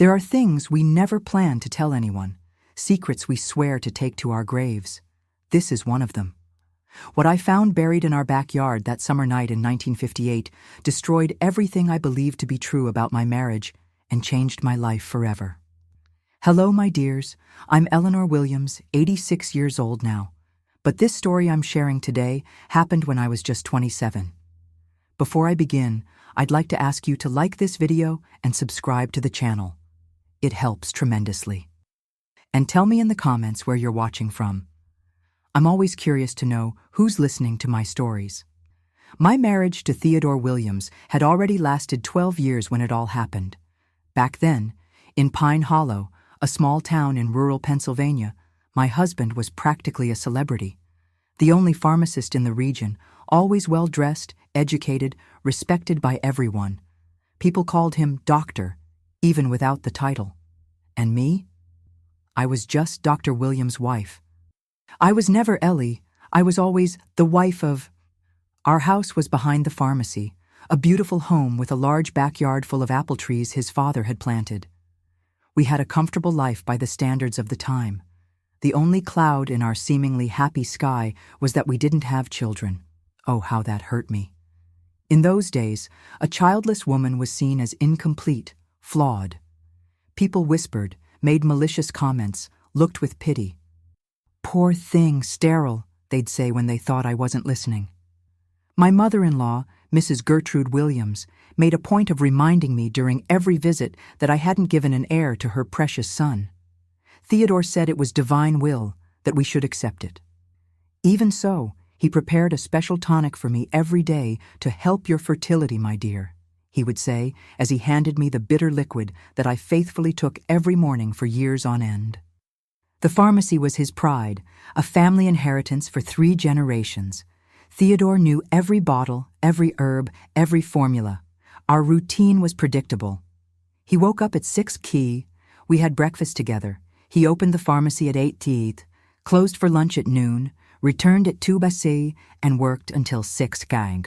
There are things we never plan to tell anyone, secrets we swear to take to our graves. This is one of them. What I found buried in our backyard that summer night in 1958 destroyed everything I believed to be true about my marriage and changed my life forever. Hello, my dears. I'm Eleanor Williams, 86 years old now. But this story I'm sharing today happened when I was just 27. Before I begin, I'd like to ask you to like this video and subscribe to the channel. It helps tremendously. And tell me in the comments where you're watching from. I'm always curious to know who's listening to my stories. My marriage to Theodore Williams had already lasted 12 years when it all happened. Back then, in Pine Hollow, a small town in rural Pennsylvania, my husband was practically a celebrity. The only pharmacist in the region, always well-dressed, educated, respected by everyone. People called him Doctor, even without the title. And me? I was just Dr. Williams' wife. I was never Ellie, I was always the wife of... Our house was behind the pharmacy, a beautiful home with a large backyard full of apple trees his father had planted. We had a comfortable life by the standards of the time. The only cloud in our seemingly happy sky was that we didn't have children. Oh, how that hurt me. In those days, a childless woman was seen as incomplete, flawed. People whispered, made malicious comments, looked with pity. "Poor thing, sterile," they'd say when they thought I wasn't listening. My mother-in-law, Mrs. Gertrude Williams, made a point of reminding me during every visit that I hadn't given an heir to her precious son. Theodore said it was divine will, that we should accept it. Even so, he prepared a special tonic for me every day to help your fertility, my dear, he would say as he handed me the bitter liquid that I faithfully took every morning for years on end. The pharmacy was his pride, a family inheritance for 3 generations. Theodore knew every bottle, every herb, every formula. Our routine was predictable. He woke up at 6 key, we had breakfast together. He opened the pharmacy at 8 teeth, closed for lunch at noon, returned at 2 bassi, and worked until 6 gang.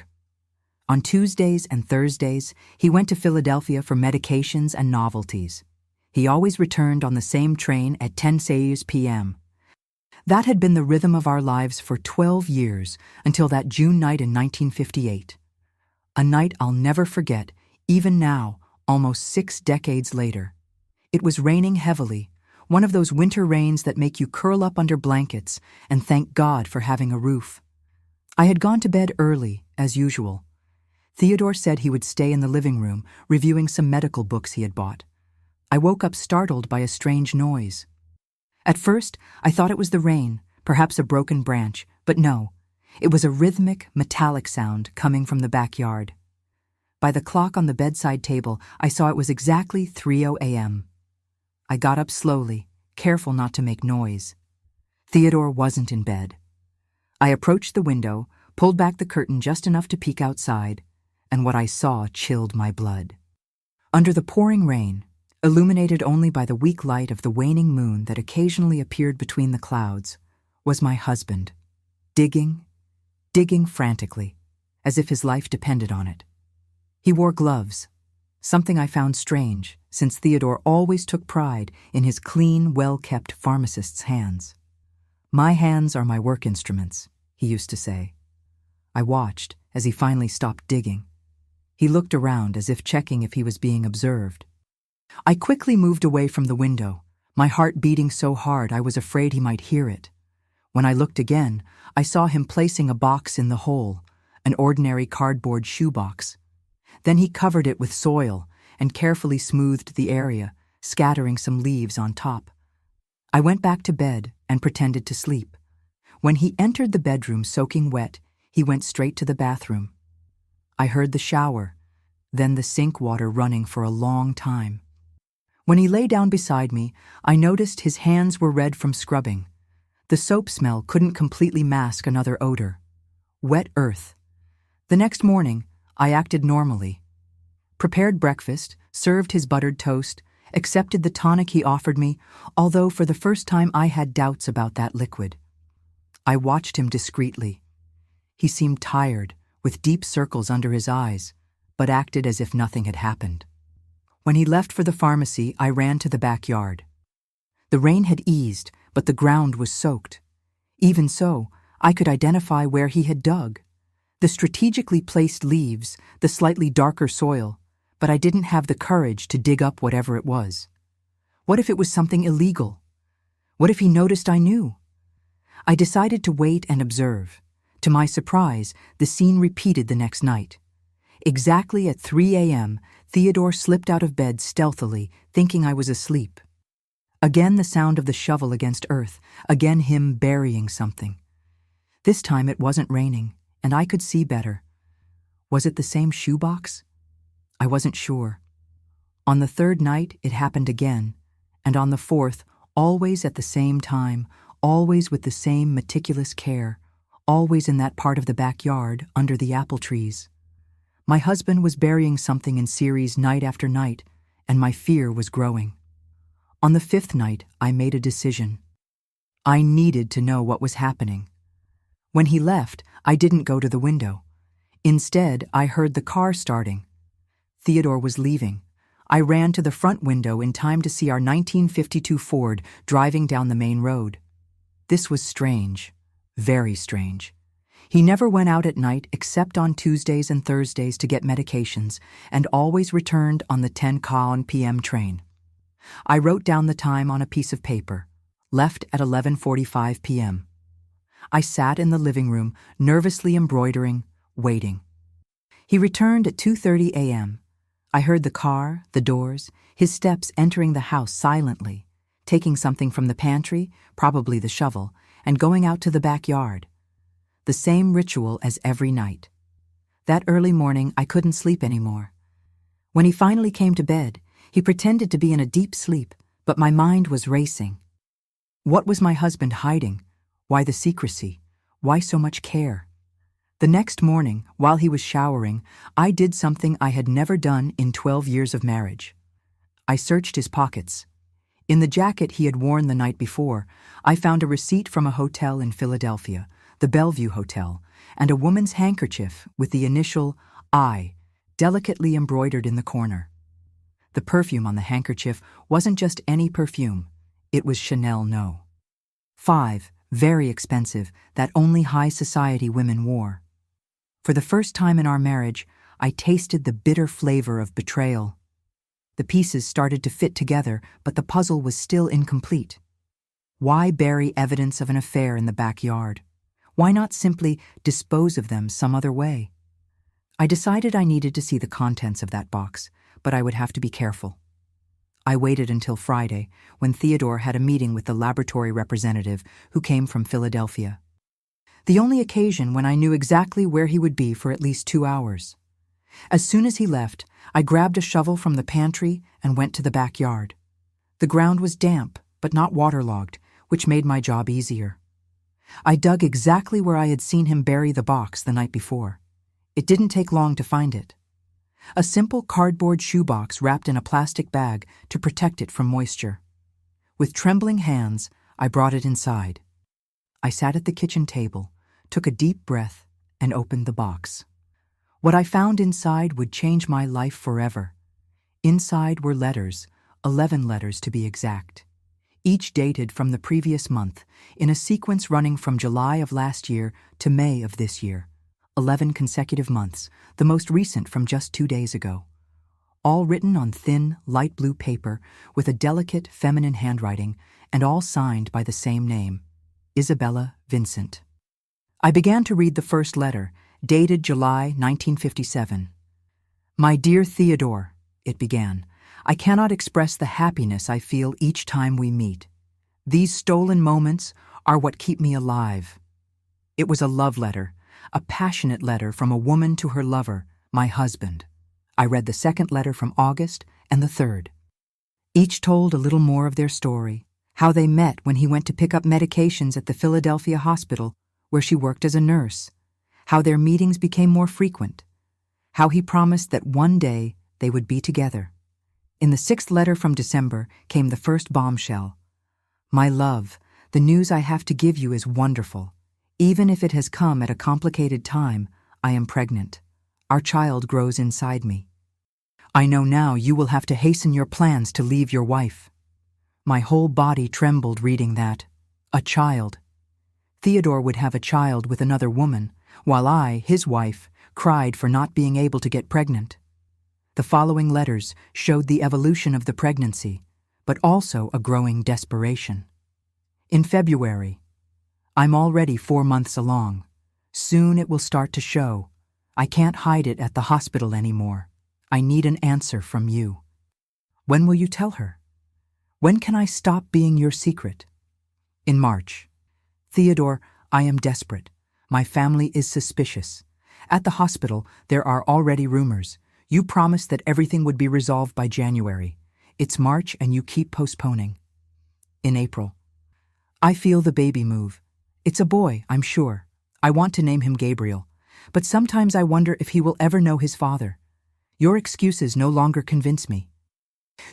On Tuesdays and Thursdays, he went to Philadelphia for medications and novelties. He always returned on the same train at 10 p.m. That had been the rhythm of our lives for 12 years, until that June night in 1958. A night I'll never forget, even now, almost 6 decades later. It was raining heavily, one of those winter rains that make you curl up under blankets and thank God for having a roof. I had gone to bed early, as usual. Theodore said he would stay in the living room, reviewing some medical books he had bought. I woke up startled by a strange noise. At first, I thought it was the rain, perhaps a broken branch, but no. It was a rhythmic, metallic sound coming from the backyard. By the clock on the bedside table, I saw it was exactly 3:00 a.m. I got up slowly, careful not to make noise. Theodore wasn't in bed. I approached the window, pulled back the curtain just enough to peek outside, and what I saw chilled my blood. Under the pouring rain, illuminated only by the weak light of the waning moon that occasionally appeared between the clouds, was my husband, digging frantically, as if his life depended on it. He wore gloves, something I found strange, since Theodore always took pride in his clean, well-kept pharmacist's hands. "My hands are my work instruments," he used to say. I watched as he finally stopped digging. He looked around as if checking if he was being observed. I quickly moved away from the window, my heart beating so hard I was afraid he might hear it. When I looked again, I saw him placing a box in the hole, an ordinary cardboard shoebox. Then he covered it with soil and carefully smoothed the area, scattering some leaves on top. I went back to bed and pretended to sleep. When he entered the bedroom soaking wet, he went straight to the bathroom. I heard the shower, then the sink water running for a long time. When he lay down beside me, I noticed his hands were red from scrubbing. The soap smell couldn't completely mask another odor. Wet earth. The next morning, I acted normally. Prepared breakfast, served his buttered toast, accepted the tonic he offered me, although for the first time I had doubts about that liquid. I watched him discreetly. He seemed tired, with deep circles under his eyes, but acted as if nothing had happened. When he left for the pharmacy, I ran to the backyard. The rain had eased, but the ground was soaked. Even so, I could identify where he had dug. The strategically placed leaves, the slightly darker soil, but I didn't have the courage to dig up whatever it was. What if it was something illegal? What if he noticed I knew? I decided to wait and observe. To my surprise, the scene repeated the next night. Exactly at 3 a.m., Theodore slipped out of bed stealthily, thinking I was asleep. Again the sound of the shovel against earth, again him burying something. This time it wasn't raining, and I could see better. Was it the same shoebox? I wasn't sure. On the third night, it happened again, and on the fourth, always at the same time, always with the same meticulous care, always in that part of the backyard under the apple trees. My husband was burying something in series night after night, and my fear was growing. On the fifth night, I made a decision. I needed to know what was happening. When he left, I didn't go to the window. Instead, I heard the car starting. Theodore was leaving. I ran to the front window in time to see our 1952 Ford driving down the main road. This was strange, very strange. He never went out at night except on Tuesdays and Thursdays to get medications, and always returned on the 10 p.m. train. I wrote down the time on a piece of paper, left at 11:45 p.m. I sat in the living room, nervously embroidering, waiting. He returned at 2:30 a.m. I heard the car, the doors, his steps entering the house silently, taking something from the pantry, probably the shovel, and going out to the backyard. The same ritual as every night. That early morning, I couldn't sleep anymore. When he finally came to bed, he pretended to be in a deep sleep, but my mind was racing. What was my husband hiding? Why the secrecy? Why so much care? The next morning, while he was showering, I did something I had never done in 12 years of marriage. I searched his pockets. In the jacket he had worn the night before, I found a receipt from a hotel in Philadelphia, the Bellevue Hotel, and a woman's handkerchief with the initial I delicately embroidered in the corner. The perfume on the handkerchief wasn't just any perfume. It was Chanel No. 5, very expensive, that only high society women wore. For the first time in our marriage, I tasted the bitter flavor of betrayal. The pieces started to fit together, but the puzzle was still incomplete. Why bury evidence of an affair in the backyard? Why not simply dispose of them some other way? I decided I needed to see the contents of that box, but I would have to be careful. I waited until Friday, when Theodore had a meeting with the laboratory representative who came from Philadelphia. The only occasion when I knew exactly where he would be for at least 2 hours. As soon as he left, I grabbed a shovel from the pantry and went to the backyard. The ground was damp, but not waterlogged, which made my job easier. I dug exactly where I had seen him bury the box the night before. It didn't take long to find it. A simple cardboard shoebox wrapped in a plastic bag to protect it from moisture. With trembling hands, I brought it inside. I sat at the kitchen table, took a deep breath, and opened the box. What I found inside would change my life forever. Inside were letters, 11 letters to be exact. Each dated from the previous month, in a sequence running from July of last year to May of this year. 11 consecutive months, the most recent from just 2 days ago. All written on thin, light blue paper with a delicate, feminine handwriting, and all signed by the same name, Isabella Vincent. I began to read the first letter, dated July 1957. "My dear Theodore," it began, "I cannot express the happiness I feel each time we meet. These stolen moments are what keep me alive." It was a love letter, a passionate letter from a woman to her lover, my husband. I read the second letter from August and the third. Each told a little more of their story, how they met when he went to pick up medications at the Philadelphia hospital where she worked as a nurse, how their meetings became more frequent, how he promised that one day they would be together. In the sixth letter from December came the first bombshell. "My love, the news I have to give you is wonderful. Even if it has come at a complicated time, I am pregnant. Our child grows inside me." I know now you will have to hasten your plans to leave your wife." My whole body trembled reading that. A child. Theodore would have a child with another woman, while I, his wife, cried for not being able to get pregnant. The following letters showed the evolution of the pregnancy, but also a growing desperation. In February, "I'm already 4 months along. Soon it will start to show. I can't hide it at the hospital anymore. I need an answer from you. When will you tell her? When can I stop being your secret?" In March, "Theodore, I am desperate. My family is suspicious. At the hospital, there are already rumors. You promised that everything would be resolved by January. It's March and you keep postponing." In April, "I feel the baby move. It's a boy, I'm sure. I want to name him Gabriel, but sometimes I wonder if he will ever know his father. Your excuses no longer convince me.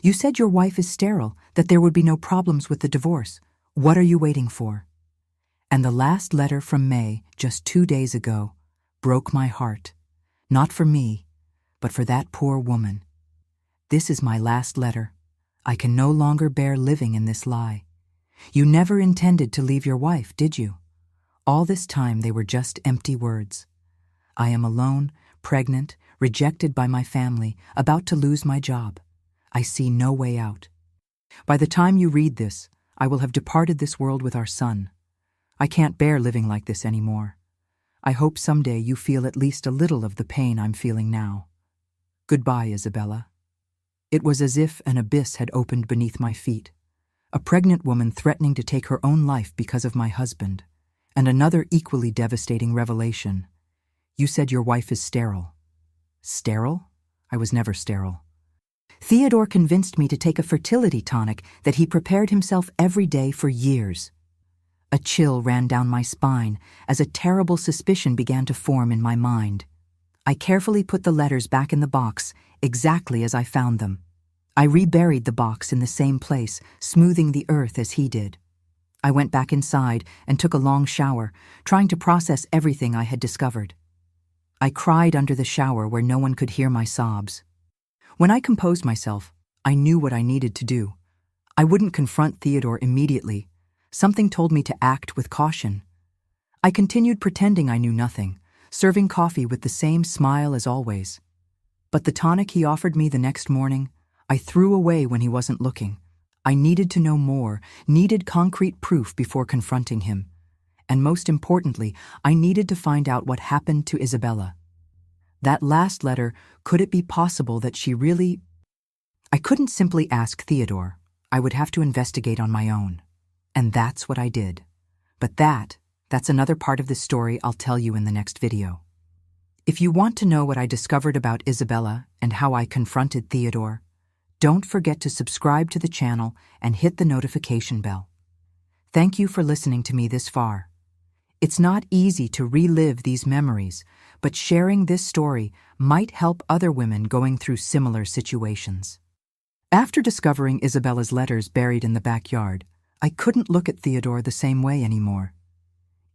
You said your wife is sterile, that there would be no problems with the divorce. What are you waiting for?" And the last letter from May, just 2 days ago, broke my heart. Not for me, but for that poor woman. "This is my last letter. I can no longer bear living in this lie. You never intended to leave your wife, did you? All this time they were just empty words. I am alone, pregnant, rejected by my family, about to lose my job. I see no way out. By the time you read this, I will have departed this world with our son. I can't bear living like this anymore. I hope someday you feel at least a little of the pain I'm feeling now. Goodbye, Isabella." It was as if an abyss had opened beneath my feet. A pregnant woman threatening to take her own life because of my husband, and another equally devastating revelation. "You said your wife is sterile." Sterile? I was never sterile. "Theodore convinced me to take a fertility tonic that he prepared himself every day for years." A chill ran down my spine as a terrible suspicion began to form in my mind. I carefully put the letters back in the box, exactly as I found them. I reburied the box in the same place, smoothing the earth as he did. I went back inside and took a long shower, trying to process everything I had discovered. I cried under the shower where no one could hear my sobs. When I composed myself, I knew what I needed to do. I wouldn't confront Theodore immediately. Something told me to act with caution. I continued pretending I knew nothing, serving coffee with the same smile as always. But the tonic he offered me the next morning, I threw away when he wasn't looking. I needed to know more, needed concrete proof before confronting him. And most importantly, I needed to find out what happened to Isabella. That last letter, could it be possible that she really... I couldn't simply ask Theodore. I would have to investigate on my own. And that's what I did. But that's another part of the story I'll tell you in the next video. If you want to know what I discovered about Isabella and how I confronted Theodore, don't forget to subscribe to the channel and hit the notification bell. Thank you for listening to me this far. It's not easy to relive these memories, but sharing this story might help other women going through similar situations. After discovering Isabella's letters buried in the backyard, I couldn't look at Theodore the same way anymore.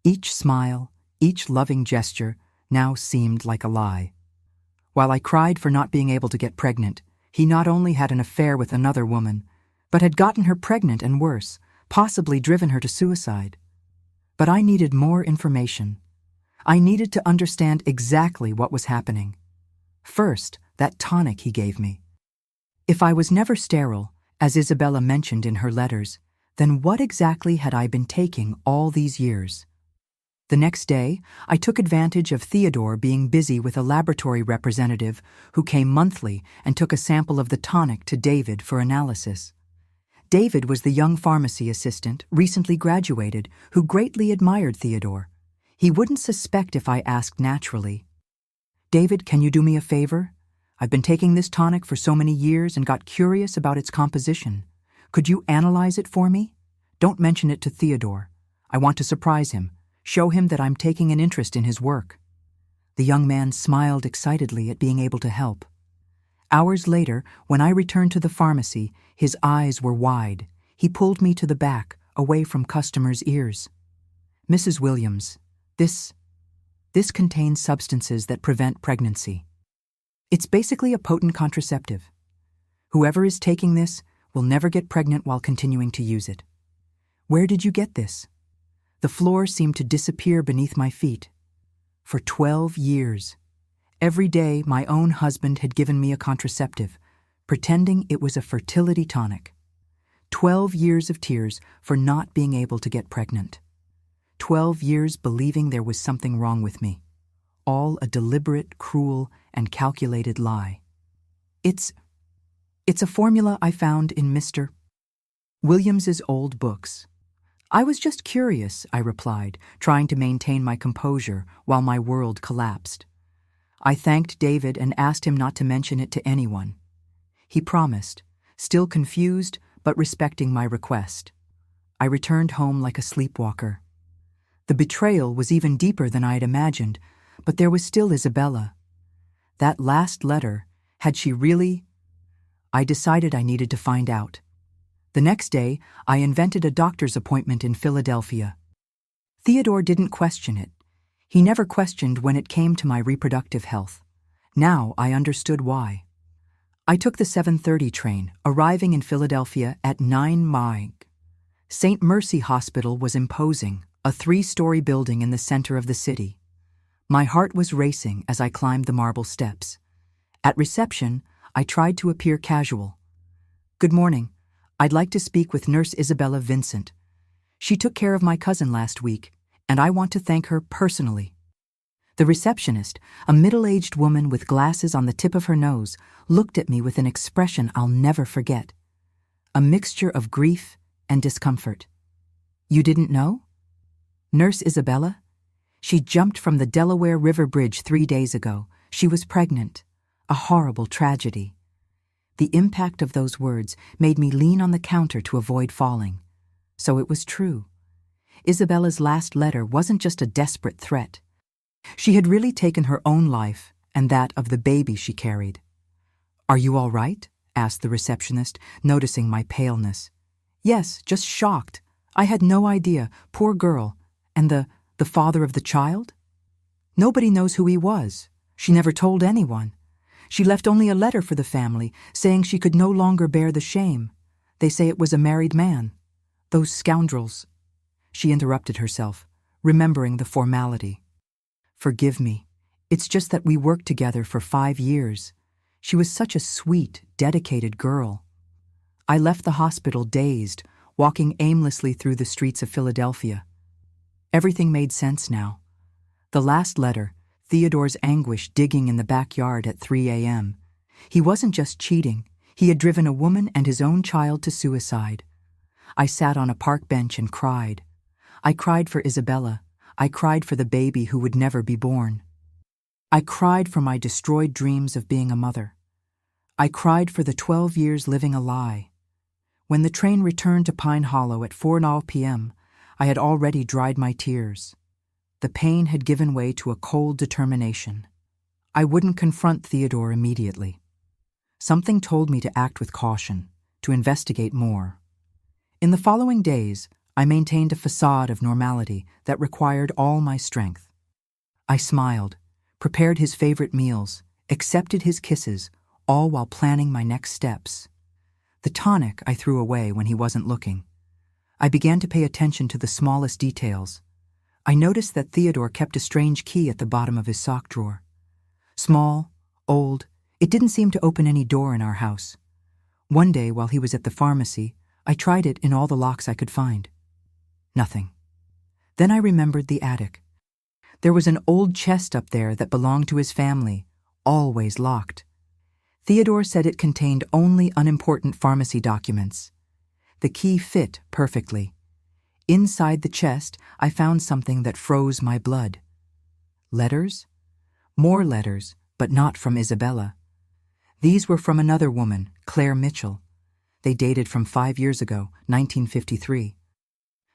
Each smile, each loving gesture now seemed like a lie. While I cried for not being able to get pregnant, he not only had an affair with another woman, but had gotten her pregnant and worse, possibly driven her to suicide. But I needed more information. I needed to understand exactly what was happening. First, that tonic he gave me. If I was never sterile, as Isabella mentioned in her letters, then what exactly had I been taking all these years? The next day, I took advantage of Theodore being busy with a laboratory representative who came monthly and took a sample of the tonic to David for analysis. David was the young pharmacy assistant, recently graduated, who greatly admired Theodore. He wouldn't suspect if I asked naturally. "David, can you do me a favor? I've been taking this tonic for so many years and got curious about its composition. Could you analyze it for me? Don't mention it to Theodore. I want to surprise him, show him that I'm taking an interest in his work." The young man smiled excitedly at being able to help. Hours later, when I returned to the pharmacy, his eyes were wide. He pulled me to the back, away from customers' ears. "Mrs. Williams, this contains substances that prevent pregnancy." It's basically a potent contraceptive. Whoever is taking this will never get pregnant while continuing to use it. Where did you get this? The floor seemed to disappear beneath my feet. For 12 years. Every day, my own husband had given me a contraceptive, pretending it was a fertility tonic. 12 years of tears for not being able to get pregnant. 12 years believing there was something wrong with me. All a deliberate, cruel, and calculated lie. It's a formula I found in Mr. Williams's old books. I was just curious, I replied, trying to maintain my composure while my world collapsed. I thanked David and asked him not to mention it to anyone. He promised, still confused but respecting my request. I returned home like a sleepwalker. The betrayal was even deeper than I had imagined, but there was still Isabella. That last letter, had she really? I decided I needed to find out. The next day, I invented a doctor's appointment in Philadelphia. Theodore didn't question it. He never questioned when it came to my reproductive health. Now I understood why. I took the 7:30 train, arriving in Philadelphia at 9 m. St. Mercy Hospital was imposing, a 3-story building in the center of the city. My heart was racing as I climbed the marble steps. At reception, I tried to appear casual. "Good morning. I'd like to speak with Nurse Isabella Vincent. She took care of my cousin last week, and I want to thank her personally." The receptionist, a middle-aged woman with glasses on the tip of her nose, looked at me with an expression I'll never forget. A mixture of grief and discomfort. "You didn't know? Nurse Isabella? She jumped from the Delaware River Bridge 3 days ago. She was pregnant. A horrible tragedy." The impact of those words made me lean on the counter to avoid falling. So it was true. Isabella's last letter wasn't just a desperate threat. She had really taken her own life and that of the baby she carried. "Are you all right?" asked the receptionist, noticing my paleness. "Yes, just shocked. I had no idea. Poor girl. And the father of the child? Nobody knows who he was. She never told anyone. She left only a letter for the family, saying she could no longer bear the shame. They say it was a married man. Those scoundrels." She interrupted herself, remembering the formality. "Forgive me. It's just that we worked together for 5 years. She was such a sweet, dedicated girl." I left the hospital dazed, walking aimlessly through the streets of Philadelphia. Everything made sense now. The last letter, Theodore's anguish digging in the backyard at 3 a.m. He wasn't just cheating, he had driven a woman and his own child to suicide. I sat on a park bench and cried. I cried for Isabella. I cried for the baby who would never be born. I cried for my destroyed dreams of being a mother. I cried for the 12 years living a lie. When the train returned to Pine Hollow at 4 p.m., I had already dried my tears. The pain had given way to a cold determination. I wouldn't confront Theodore immediately. Something told me to act with caution, to investigate more. In the following days, I maintained a facade of normality that required all my strength. I smiled, prepared his favorite meals, accepted his kisses, all while planning my next steps. The tonic I threw away when he wasn't looking. I began to pay attention to the smallest details. I noticed that Theodore kept a strange key at the bottom of his sock drawer. Small, old, it didn't seem to open any door in our house. One day, while he was at the pharmacy, I tried it in all the locks I could find. Nothing. Then I remembered the attic. There was an old chest up there that belonged to his family, always locked. Theodore said it contained only unimportant pharmacy documents. The key fit perfectly. Inside the chest, I found something that froze my blood. Letters? More letters, but not from Isabella. These were from another woman, Claire Mitchell. They dated from 5 years ago, 1953.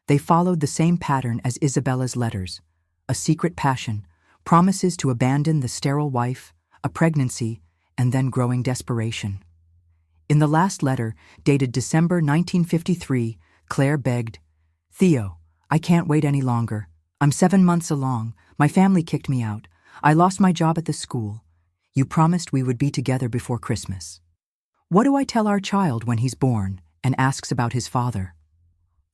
They followed the same pattern as Isabella's letters: a secret passion, promises to abandon the sterile wife, a pregnancy, and then growing desperation. In the last letter, dated December 1953, Claire begged, "Theo, I can't wait any longer. I'm 7 months along. My family kicked me out. I lost my job at the school. You promised we would be together before Christmas. What do I tell our child when he's born and asks about his father?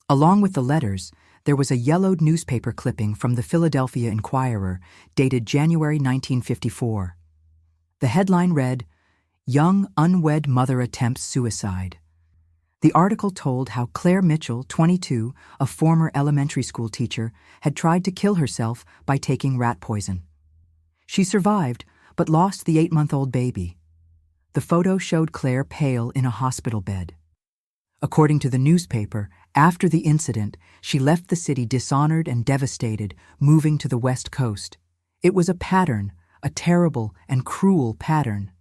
Along with the letters, there was a yellowed newspaper clipping from the Philadelphia Inquirer dated January 1954. The headline read, "Young unwed mother attempts suicide." The article told how Claire Mitchell, 22, a former elementary school teacher, had tried to kill herself by taking rat poison. She survived, but lost the 8-month-old baby. The photo showed Claire pale in a hospital bed. According to the newspaper, after the incident, she left the city dishonored and devastated, moving to the West Coast. It was a pattern, a terrible and cruel pattern.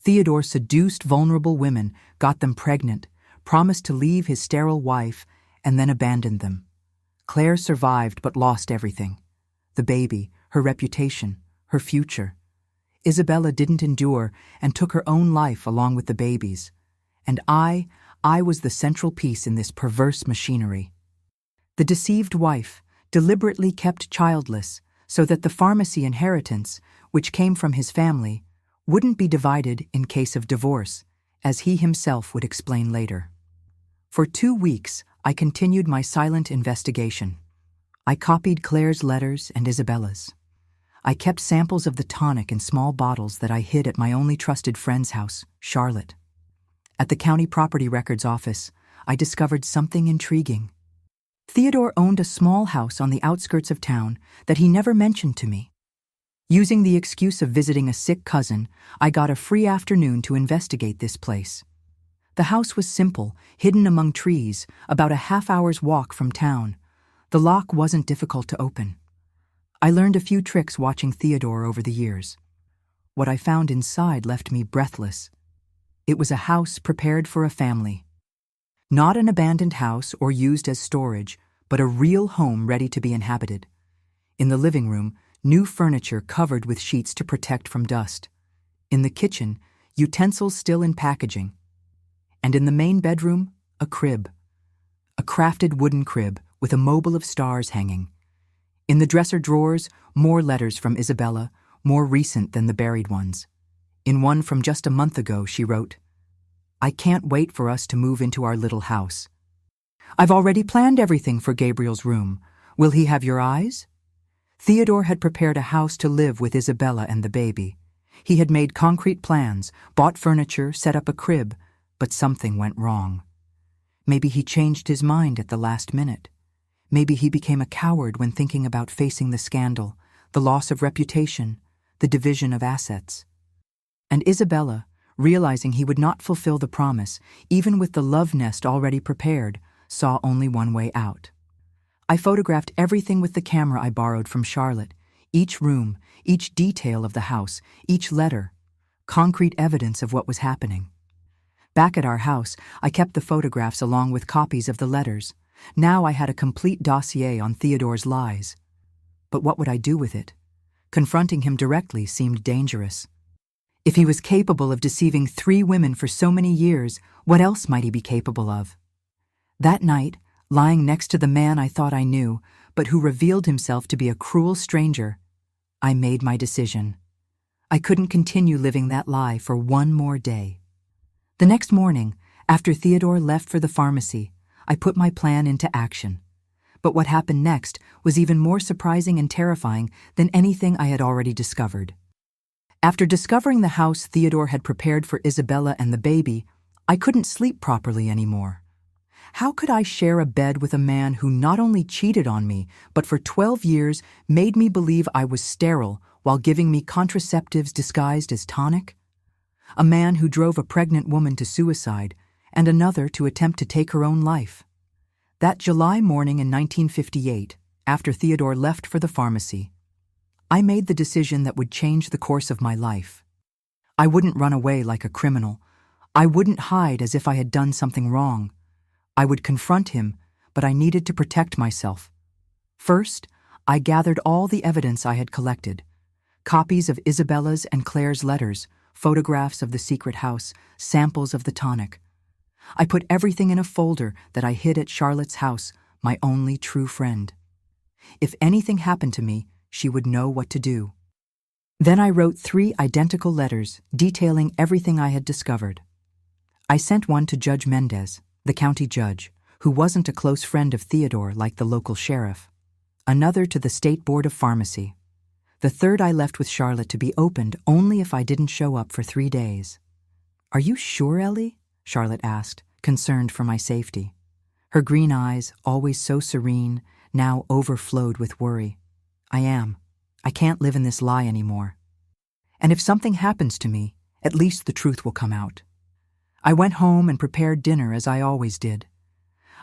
Theodore seduced vulnerable women, got them pregnant, promised to leave his sterile wife, and then abandoned them. Claire survived but lost everything. The baby, her reputation, her future. Isabella didn't endure and took her own life along with the babies. And I was the central piece in this perverse machinery. The deceived wife deliberately kept childless so that the pharmacy inheritance, which came from his family, wouldn't be divided in case of divorce, as he himself would explain later. For 2 weeks, I continued my silent investigation. I copied Claire's letters and Isabella's. I kept samples of the tonic in small bottles that I hid at my only trusted friend's house, Charlotte. At the county property records office, I discovered something intriguing. Theodore owned a small house on the outskirts of town that he never mentioned to me. Using the excuse of visiting a sick cousin, I got a free afternoon to investigate this place. The house was simple, hidden among trees, about a half-hour's walk from town. The lock wasn't difficult to open. I learned a few tricks watching Theodore over the years. What I found inside left me breathless. It was a house prepared for a family. Not an abandoned house or used as storage, but a real home ready to be inhabited. In the living room, new furniture covered with sheets to protect from dust. In the kitchen, utensils still in packaging. And in the main bedroom, a crib. A crafted wooden crib with a mobile of stars hanging. In the dresser drawers, more letters from Isabella, more recent than the buried ones. In one from just a month ago, she wrote, "I can't wait for us to move into our little house. I've already planned everything for Gabriel's room. Will he have your eyes?" Theodore had prepared a house to live with Isabella and the baby. He had made concrete plans, bought furniture, set up a crib, but something went wrong. Maybe he changed his mind at the last minute. Maybe he became a coward when thinking about facing the scandal, the loss of reputation, the division of assets. And Isabella, realizing he would not fulfill the promise, even with the love nest already prepared, saw only one way out. I photographed everything with the camera I borrowed from Charlotte, each room, each detail of the house, each letter, concrete evidence of what was happening. Back at our house, I kept the photographs along with copies of the letters. Now I had a complete dossier on Theodore's lies. But what would I do with it? Confronting him directly seemed dangerous. If he was capable of deceiving 3 women for so many years, what else might he be capable of? That night, lying next to the man I thought I knew, but who revealed himself to be a cruel stranger, I made my decision. I couldn't continue living that lie for one more day. The next morning, after Theodore left for the pharmacy, I put my plan into action. But what happened next was even more surprising and terrifying than anything I had already discovered. After discovering the house Theodore had prepared for Isabella and the baby, I couldn't sleep properly anymore. How could I share a bed with a man who not only cheated on me, but for 12 years made me believe I was sterile while giving me contraceptives disguised as tonic? A man who drove a pregnant woman to suicide and another to attempt to take her own life. That July morning in 1958, after Theodore left for the pharmacy, I made the decision that would change the course of my life. I wouldn't run away like a criminal. I wouldn't hide as if I had done something wrong. I would confront him, but I needed to protect myself. First, I gathered all the evidence I had collected. Copies of Isabella's and Claire's letters, photographs of the secret house, samples of the tonic. I put everything in a folder that I hid at Charlotte's house, my only true friend. If anything happened to me, she would know what to do. Then I wrote 3 identical letters detailing everything I had discovered. I sent one to Judge Mendez, the county judge, who wasn't a close friend of Theodore like the local sheriff. Another to the State Board of Pharmacy. The third I left with Charlotte to be opened only if I didn't show up for 3 days. "Are you sure, Ellie?" Charlotte asked, concerned for my safety. Her green eyes, always so serene, now overflowed with worry. "I am. I can't live in this lie anymore. And if something happens to me, at least the truth will come out." I went home and prepared dinner as I always did.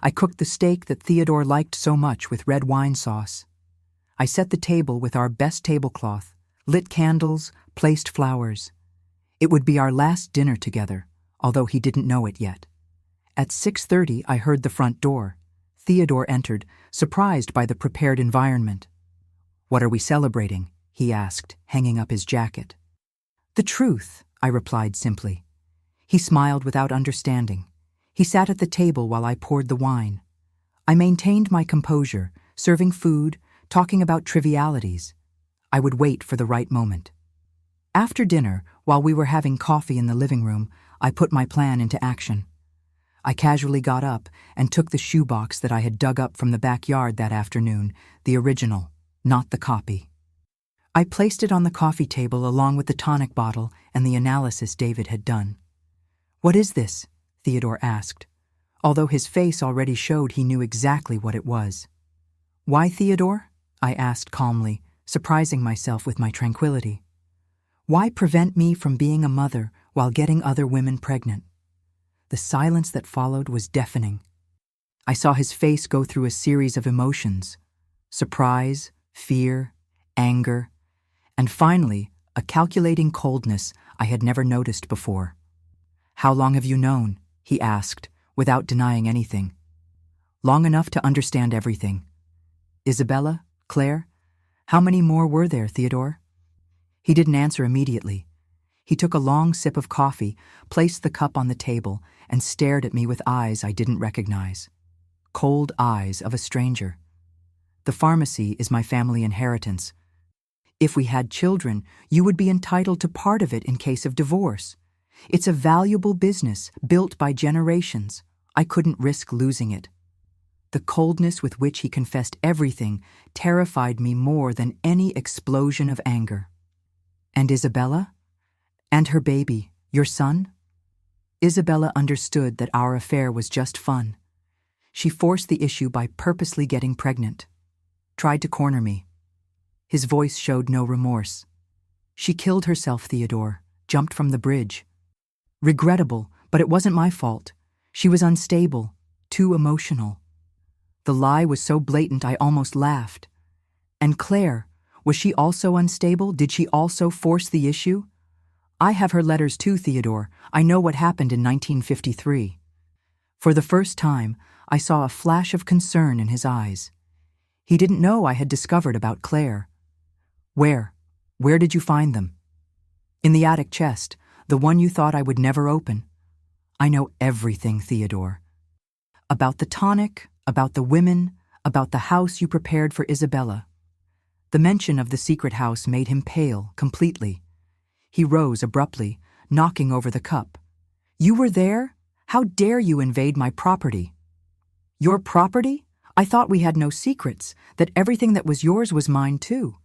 I cooked the steak that Theodore liked so much with red wine sauce. I set the table with our best tablecloth, lit candles, placed flowers. It would be our last dinner together, although he didn't know it yet. At 6:30, I heard the front door. Theodore entered, surprised by the prepared environment. "What are we celebrating?" he asked, hanging up his jacket. "The truth," I replied simply. He smiled without understanding. He sat at the table while I poured the wine. I maintained my composure, serving food, talking about trivialities. I would wait for the right moment. After dinner, while we were having coffee in the living room, I put my plan into action. I casually got up and took the shoebox that I had dug up from the backyard that afternoon, the original, not the copy. I placed it on the coffee table along with the tonic bottle and the analysis David had done. "What is this?" Theodore asked, although his face already showed he knew exactly what it was. "Why, Theodore?" I asked calmly, surprising myself with my tranquility. "Why prevent me from being a mother while getting other women pregnant?" The silence that followed was deafening. I saw his face go through a series of emotions: surprise, fear, anger, and finally, a calculating coldness I had never noticed before. "How long have you known?" he asked, without denying anything. "Long enough to understand everything." "Isabella? Claire? How many more were there, Theodore?" He didn't answer immediately. He took a long sip of coffee, placed the cup on the table, and stared at me with eyes I didn't recognize. Cold eyes of a stranger. "The pharmacy is my family inheritance. If we had children, you would be entitled to part of it in case of divorce. It's a valuable business, built by generations. I couldn't risk losing it." The coldness with which he confessed everything terrified me more than any explosion of anger. "And Isabella? And her baby, your son?" Isabella understood that our affair was just fun. She forced the issue by purposely getting pregnant. Tried to corner me. His voice showed no remorse. "She killed herself, Theodore, jumped from the bridge. Regrettable, but it wasn't my fault. She was unstable, too emotional." The lie was so blatant I almost laughed. "And Claire, was she also unstable? Did she also force the issue?" "I have her letters too, Theodore. I know what happened in 1953. For the first time, I saw a flash of concern in his eyes. He didn't know I had discovered about Claire. "Where? Where did you find them?" "In the attic chest, the one you thought I would never open." "I know everything, Theodore. About the tonic, about the women, about the house you prepared for Isabella." The mention of the secret house made him pale completely. He rose abruptly, knocking over the cup. "You were there? How dare you invade my property?" "Your property? I thought we had no secrets, that everything that was yours was mine too.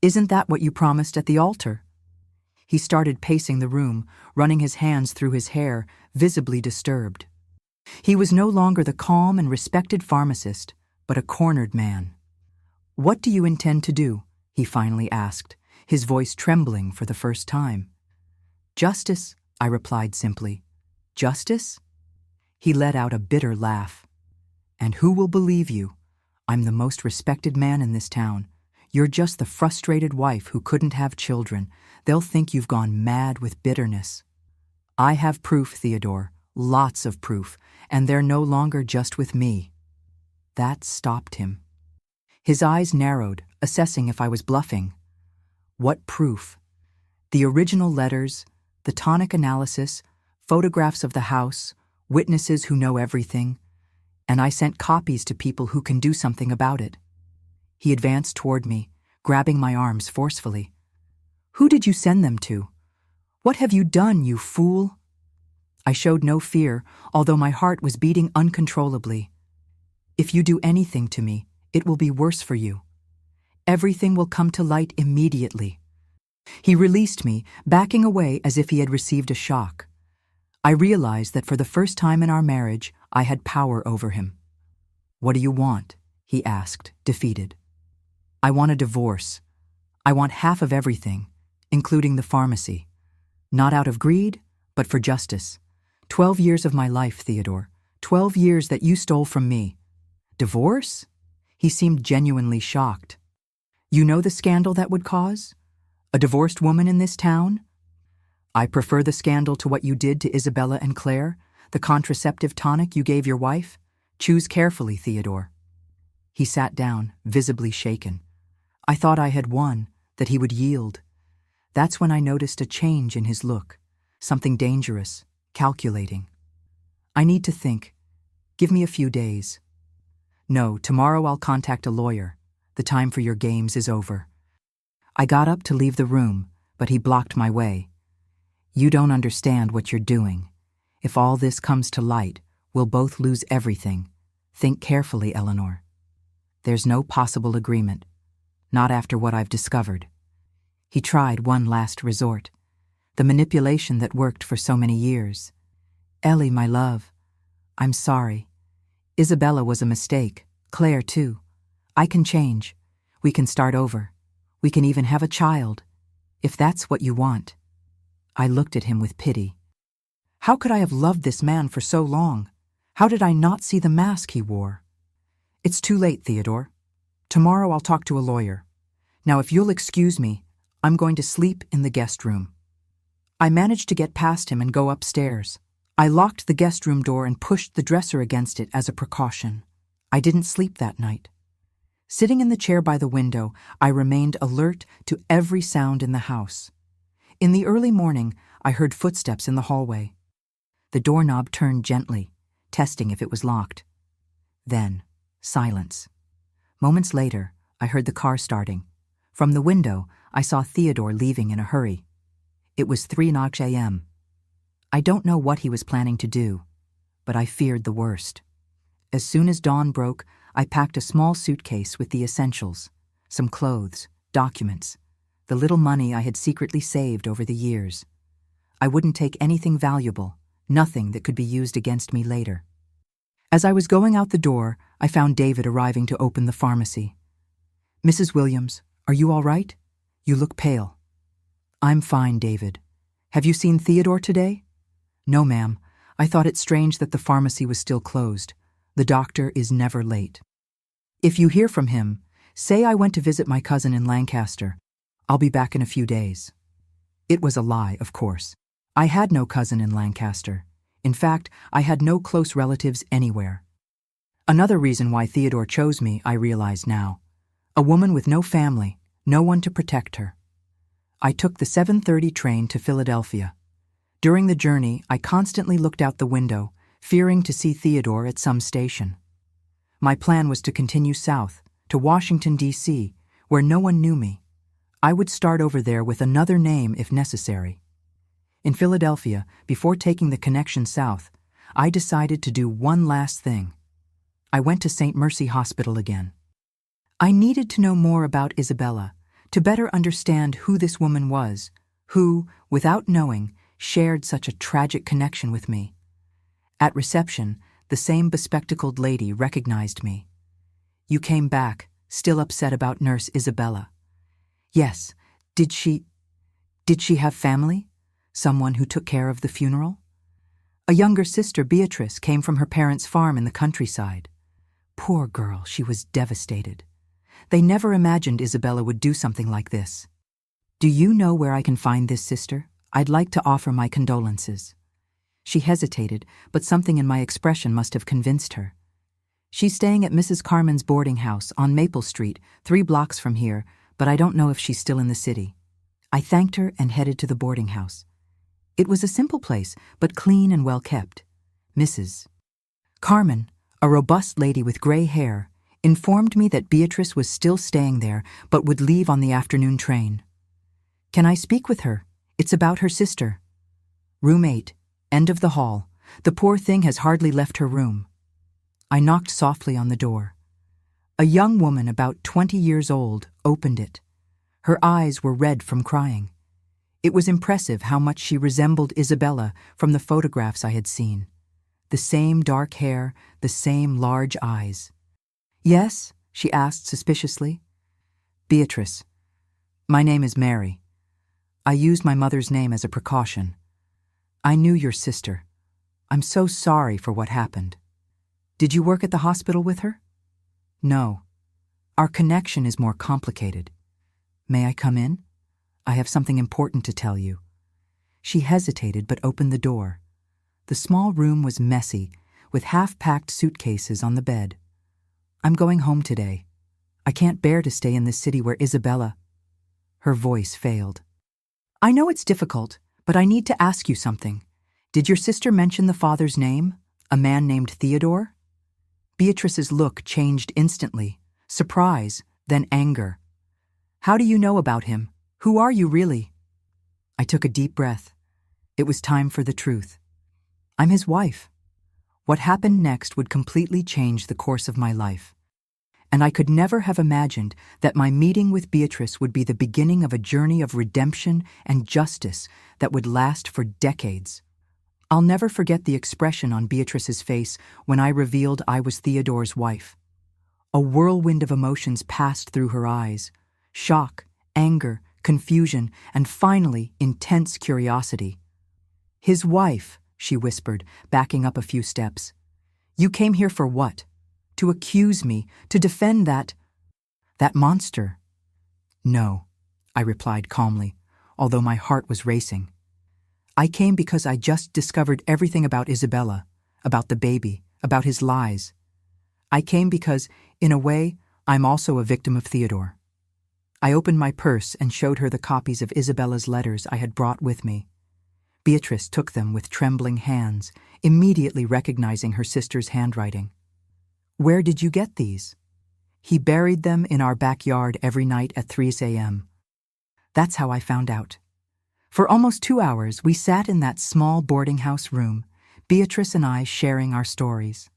Isn't that what you promised at the altar?" He started pacing the room, running his hands through his hair, visibly disturbed. He was no longer the calm and respected pharmacist, but a cornered man. "What do you intend to do?" he finally asked, his voice trembling for the first time. "Justice," I replied simply. "Justice?" He let out a bitter laugh. "And who will believe you? I'm the most respected man in this town. You're just the frustrated wife who couldn't have children. They'll think you've gone mad with bitterness." "I have proof, Theodore, lots of proof, and they're no longer just with me." That stopped him. His eyes narrowed, assessing if I was bluffing. "What proof?" "The original letters, the tonic analysis, photographs of the house, witnesses who know everything, and I sent copies to people who can do something about it." He advanced toward me, grabbing my arms forcefully. Who did you send them to? What have you done, you fool? I showed no fear, although my heart was beating uncontrollably. If you do anything to me, it will be worse for you. Everything will come to light immediately. He released me, backing away as if he had received a shock. I realized that for the first time in our marriage, I had power over him. What do you want? He asked, defeated. I want a divorce. I want half of everything, including the pharmacy. Not out of greed, but for justice. 12 years of my life, Theodore. 12 years that you stole from me. Divorce? He seemed genuinely shocked. You know the scandal that would cause? A divorced woman in this town? I prefer the scandal to what you did to Isabella and Claire, the contraceptive tonic you gave your wife. Choose carefully, Theodore. He sat down, visibly shaken. I thought I had won, that he would yield. That's when I noticed a change in his look, something dangerous, calculating. I need to think. Give me a few days. No, tomorrow I'll contact a lawyer. The time for your games is over. I got up to leave the room, but he blocked my way. You don't understand what you're doing. If all this comes to light, we'll both lose everything. Think carefully, Eleanor. There's no possible agreement. Not after what I've discovered. He tried one last resort. The manipulation that worked for so many years. Ellie, my love, I'm sorry. Isabella was a mistake. Claire, too. I can change. We can start over. We can even have a child, if that's what you want. I looked at him with pity. How could I have loved this man for so long? How did I not see the mask he wore? It's too late, Theodore. Tomorrow I'll talk to a lawyer. Now, if you'll excuse me, I'm going to sleep in the guest room. I managed to get past him and go upstairs. I locked the guest room door and pushed the dresser against it as a precaution. I didn't sleep that night. Sitting in the chair by the window, I remained alert to every sound in the house. In the early morning, I heard footsteps in the hallway. The doorknob turned gently, testing if it was locked. Then, silence. Moments later, I heard the car starting. From the window, I saw Theodore leaving in a hurry. It was 3:00 a.m. I don't know what he was planning to do, but I feared the worst. As soon as dawn broke, I packed a small suitcase with the essentials, some clothes, documents, the little money I had secretly saved over the years. I wouldn't take anything valuable, nothing that could be used against me later. As I was going out the door, I found David arriving to open the pharmacy. Mrs. Williams, are you all right? You look pale. I'm fine, David. Have you seen Theodore today? No, ma'am. I thought it strange that the pharmacy was still closed. The doctor is never late. If you hear from him, say I went to visit my cousin in Lancaster. I'll be back in a few days. It was a lie, of course. I had no cousin in Lancaster. In fact, I had no close relatives anywhere. Another reason why Theodore chose me, I realize now. A woman with no family, no one to protect her. I took the 7:30 train to Philadelphia. During the journey, I constantly looked out the window, fearing to see Theodore at some station. My plan was to continue south, to Washington, D.C., where no one knew me. I would start over there with another name if necessary. In Philadelphia, before taking the connection south, I decided to do one last thing. I went to St. Mercy Hospital again. I needed to know more about Isabella, to better understand who this woman was, who, without knowing, shared such a tragic connection with me. At reception, the same bespectacled lady recognized me. You came back, still upset about Nurse Isabella. Yes, did she have family? Someone who took care of the funeral? A younger sister, Beatrice, came from her parents' farm in the countryside. Poor girl, she was devastated. They never imagined Isabella would do something like this. Do you know where I can find this sister? I'd like to offer my condolences. She hesitated, but something in my expression must have convinced her. She's staying at Mrs. Carmen's boarding house on Maple Street, 3 blocks from here, but I don't know if she's still in the city. I thanked her and headed to the boarding house. It was a simple place, but clean and well kept. Mrs. Carmen, a robust lady with gray hair, informed me that Beatrice was still staying there, but would leave on the afternoon train. Can I speak with her? It's about her sister. Room 8, end of the hall. The poor thing has hardly left her room. I knocked softly on the door. A young woman about 20 years old opened it. Her eyes were red from crying. It was impressive how much she resembled Isabella from the photographs I had seen. The same dark hair, the same large eyes. Yes? She asked suspiciously. Beatrice. My name is Mary. I used my mother's name as a precaution. I knew your sister. I'm so sorry for what happened. Did you work at the hospital with her? No. Our connection is more complicated. May I come in? I have something important to tell you. She hesitated but opened the door. The small room was messy, with half-packed suitcases on the bed. I'm going home today. I can't bear to stay in this city where Isabella... Her voice failed. I know it's difficult, but I need to ask you something. Did your sister mention the father's name? A man named Theodore? Beatrice's look changed instantly. Surprise, then anger. How do you know about him? Who are you really? I took a deep breath. It was time for the truth. I'm his wife. What happened next would completely change the course of my life. And I could never have imagined that my meeting with Beatrice would be the beginning of a journey of redemption and justice that would last for decades. I'll never forget the expression on Beatrice's face when I revealed I was Theodore's wife. A whirlwind of emotions passed through her eyes. Shock, anger, confusion, and finally, intense curiosity. His wife, she whispered, backing up a few steps. You came here for what? To accuse me, to defend that monster? No, I replied calmly, although my heart was racing. I came because I just discovered everything about Isabella, about the baby, about his lies. I came because, in a way, I'm also a victim of Theodore. I opened my purse and showed her the copies of Isabella's letters I had brought with me. Beatrice took them with trembling hands, immediately recognizing her sister's handwriting. Where did you get these? He buried them in our backyard every night at 3 a.m. That's how I found out. For almost 2 hours, we sat in that small boarding house room, Beatrice and I sharing our stories.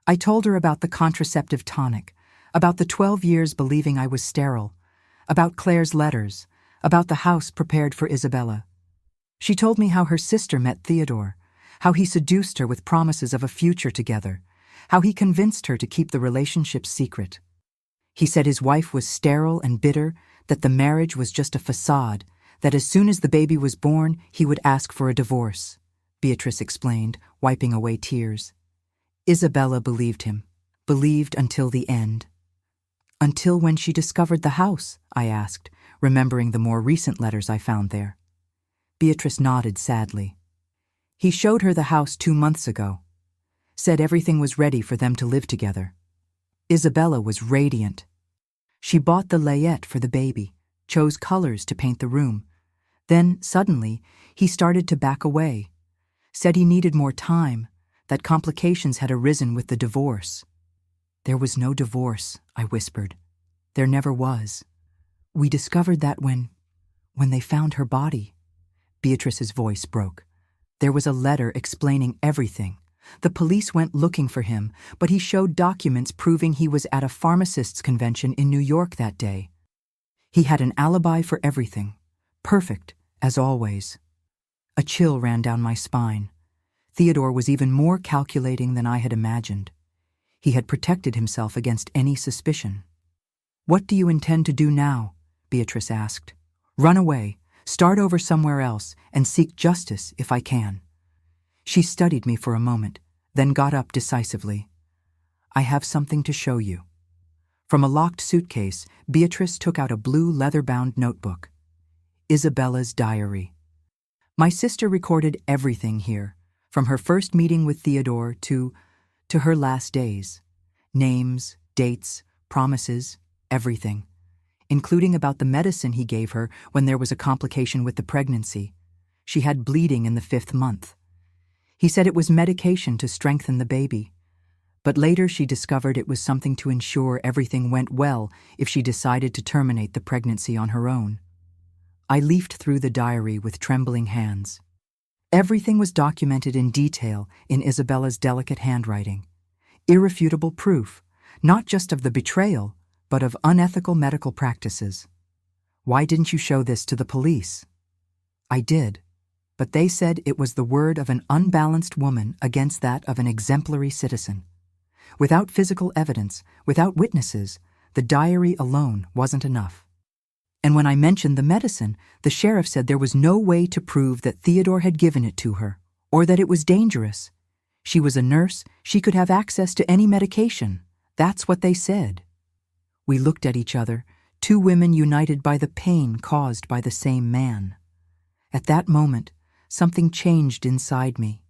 I told her about the contraceptive tonic, about the 12 years believing I was sterile, about Claire's letters, about the house prepared for Isabella. She told me how her sister met Theodore, how he seduced her with promises of a future together, how he convinced her to keep the relationship secret. He said his wife was sterile and bitter, that the marriage was just a facade, that as soon as the baby was born, he would ask for a divorce, Beatrice explained, wiping away tears. Isabella believed him, believed until the end. Until when she discovered the house, I asked, remembering the more recent letters I found there. Beatrice nodded sadly. He showed her the house 2 months ago, said everything was ready for them to live together. Isabella was radiant. She bought the layette for the baby, chose colors to paint the room. Then, suddenly, he started to back away, said he needed more time, that complications had arisen with the divorce. There was no divorce, I whispered. There never was. We discovered that when they found her body. Beatrice's voice broke. There was a letter explaining everything. The police went looking for him, but he showed documents proving he was at a pharmacists' convention in New York that day. He had an alibi for everything. Perfect, as always. A chill ran down my spine. Theodore was even more calculating than I had imagined. He had protected himself against any suspicion. What do you intend to do now? Beatrice asked. Run away, start over somewhere else, and seek justice if I can. She studied me for a moment, then got up decisively. I have something to show you. From a locked suitcase, Beatrice took out a blue leather-bound notebook. Isabella's diary. My sister recorded everything here, from her first meeting with Theodore to her last days. Names, dates, promises, everything, including about the medicine he gave her when there was a complication with the pregnancy. She had bleeding in the 5th month. He said it was medication to strengthen the baby, but later she discovered it was something to ensure everything went well if she decided to terminate the pregnancy on her own. I leafed through the diary with trembling hands. Everything was documented in detail in Isabella's delicate handwriting. Irrefutable proof, not just of the betrayal, but of unethical medical practices. Why didn't you show this to the police? I did, but they said it was the word of an unbalanced woman against that of an exemplary citizen. Without physical evidence, without witnesses, the diary alone wasn't enough. And when I mentioned the medicine, the sheriff said there was no way to prove that Theodore had given it to her, or that it was dangerous. She was a nurse, she could have access to any medication. That's what they said. We looked at each other, two women united by the pain caused by the same man. At that moment, something changed inside me.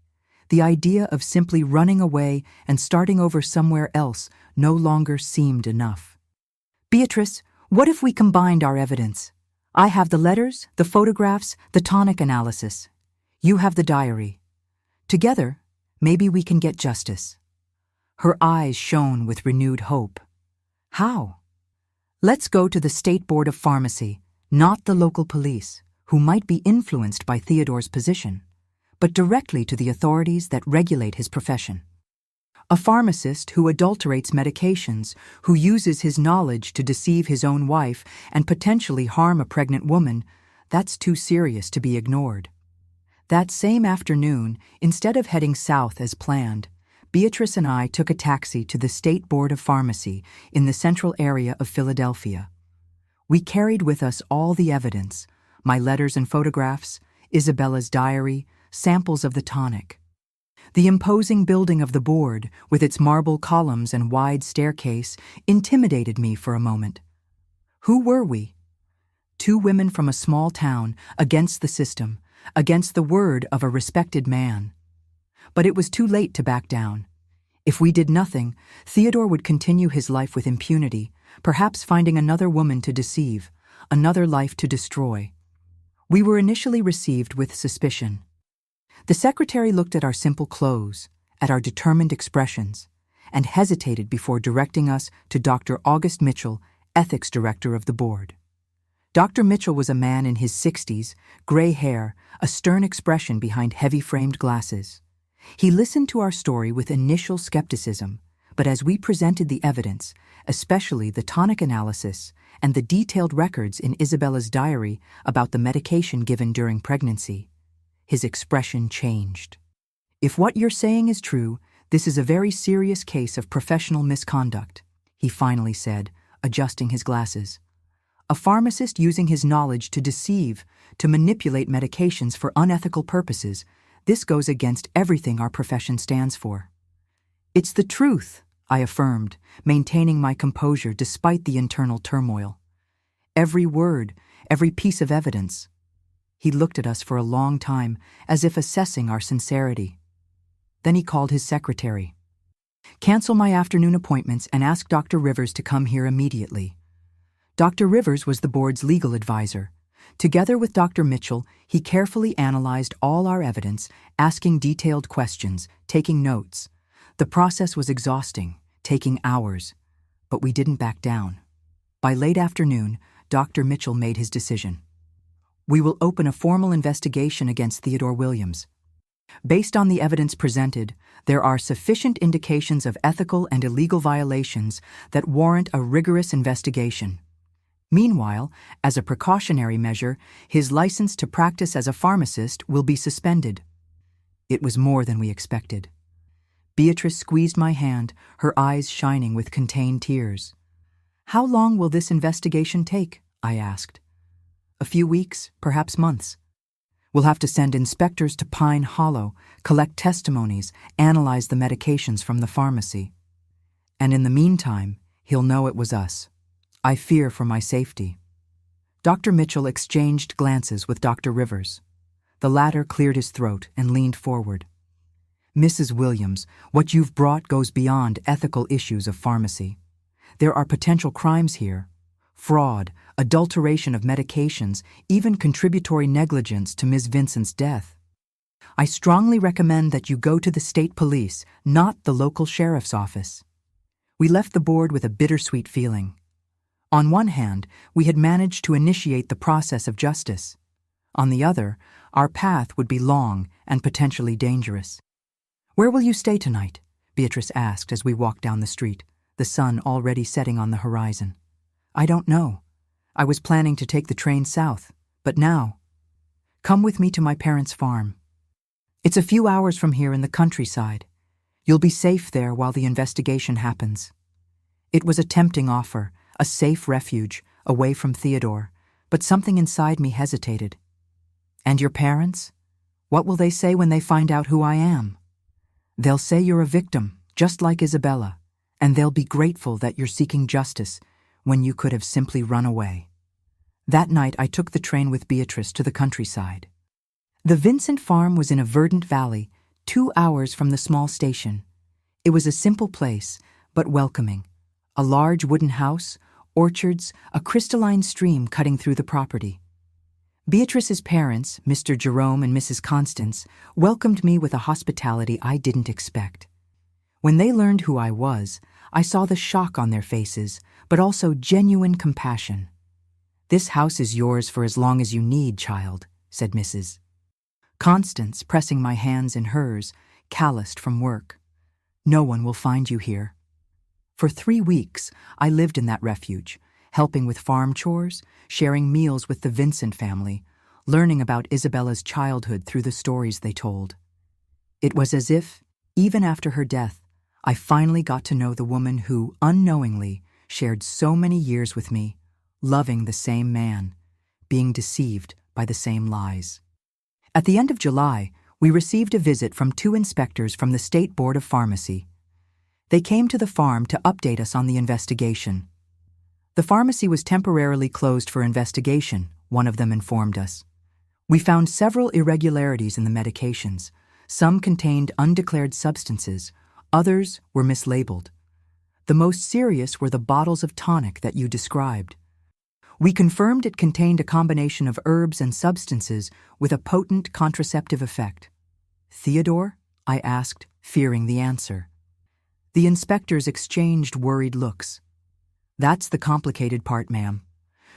The idea of simply running away and starting over somewhere else no longer seemed enough. Beatrice, what if we combined our evidence? I have the letters, the photographs, the tonic analysis. You have the diary. Together, maybe we can get justice. Her eyes shone with renewed hope. How? Let's go to the State Board of Pharmacy, not the local police, who might be influenced by Theodore's position, but directly to the authorities that regulate his profession. A pharmacist who adulterates medications, who uses his knowledge to deceive his own wife and potentially harm a pregnant woman, that's too serious to be ignored. That same afternoon, instead of heading south as planned, Beatrice and I took a taxi to the State Board of Pharmacy in the central area of Philadelphia. We carried with us all the evidence, my letters and photographs, Isabella's diary, samples of the tonic. The imposing building of the board, with its marble columns and wide staircase, intimidated me for a moment. Who were we? Two women from a small town, against the system, against the word of a respected man. But it was too late to back down. If we did nothing, Theodore would continue his life with impunity, perhaps finding another woman to deceive, another life to destroy. We were initially received with suspicion. The secretary looked at our simple clothes, at our determined expressions, and hesitated before directing us to Dr. August Mitchell, ethics director of the board. Dr. Mitchell was a man in his 60s, gray hair, a stern expression behind heavy-framed glasses. He listened to our story with initial skepticism, but as we presented the evidence, especially the tonic analysis and the detailed records in Isabella's diary about the medication given during pregnancy, his expression changed. If what you're saying is true, this is a very serious case of professional misconduct, he finally said, adjusting his glasses. A pharmacist using his knowledge to deceive, to manipulate medications for unethical purposes, this goes against everything our profession stands for. It's the truth, I affirmed, maintaining my composure despite the internal turmoil. Every word, every piece of evidence. He looked at us for a long time, as if assessing our sincerity. Then he called his secretary. Cancel my afternoon appointments and ask Dr. Rivers to come here immediately. Dr. Rivers was the board's legal advisor. Together with Dr. Mitchell, he carefully analyzed all our evidence, asking detailed questions, taking notes. The process was exhausting, taking hours, but we didn't back down. By late afternoon, Dr. Mitchell made his decision. We will open a formal investigation against Theodore Williams. Based on the evidence presented, there are sufficient indications of ethical and illegal violations that warrant a rigorous investigation. Meanwhile, as a precautionary measure, his license to practice as a pharmacist will be suspended. It was more than we expected. Beatrice squeezed my hand, her eyes shining with contained tears. How long will this investigation take? I asked. A few weeks, perhaps months. We'll have to send inspectors to Pine Hollow, collect testimonies, analyze the medications from the pharmacy. And in the meantime, he'll know it was us. I fear for my safety. Dr. Mitchell exchanged glances with Dr. Rivers. The latter cleared his throat and leaned forward. Mrs. Williams, what you've brought goes beyond ethical issues of pharmacy. There are potential crimes here. Fraud, adulteration of medications, even contributory negligence to Ms. Vincent's death. I strongly recommend that you go to the state police, not the local sheriff's office. We left the board with a bittersweet feeling. On one hand, we had managed to initiate the process of justice. On the other, our path would be long and potentially dangerous. "Where will you stay tonight?" Beatrice asked as we walked down the street, the sun already setting on the horizon. "I don't know. I was planning to take the train south, but now—" "Come with me to my parents' farm. It's a few hours from here in the countryside. You'll be safe there while the investigation happens." It was a tempting offer, a safe refuge, away from Theodore, but something inside me hesitated. "And your parents? What will they say when they find out who I am?" "They'll say you're a victim, just like Isabella, and they'll be grateful that you're seeking justice when you could have simply run away." That night I took the train with Beatrice to the countryside. The Vincent farm was in a verdant valley, 2 hours from the small station. It was a simple place, but welcoming. A large wooden house, orchards, a crystalline stream cutting through the property. Beatrice's parents, Mr. Jerome and Mrs. Constance, welcomed me with a hospitality I didn't expect. When they learned who I was, I saw the shock on their faces, but also genuine compassion. "This house is yours for as long as you need, child," said Mrs. Constance, pressing my hands in hers, calloused from work. "No one will find you here." For 3 weeks, I lived in that refuge, helping with farm chores, sharing meals with the Vincent family, learning about Isabella's childhood through the stories they told. It was as if, even after her death, I finally got to know the woman who, unknowingly, shared so many years with me, loving the same man, being deceived by the same lies. At the end of July, we received a visit from 2 inspectors from the State Board of Pharmacy. They came to the farm to update us on the investigation. The pharmacy was temporarily closed for investigation, one of them informed us. We found several irregularities in the medications. Some contained undeclared substances, others were mislabeled. The most serious were the bottles of tonic that you described. We confirmed it contained a combination of herbs and substances with a potent contraceptive effect. "Theodore?" I asked, fearing the answer. The inspectors exchanged worried looks. "That's the complicated part, ma'am.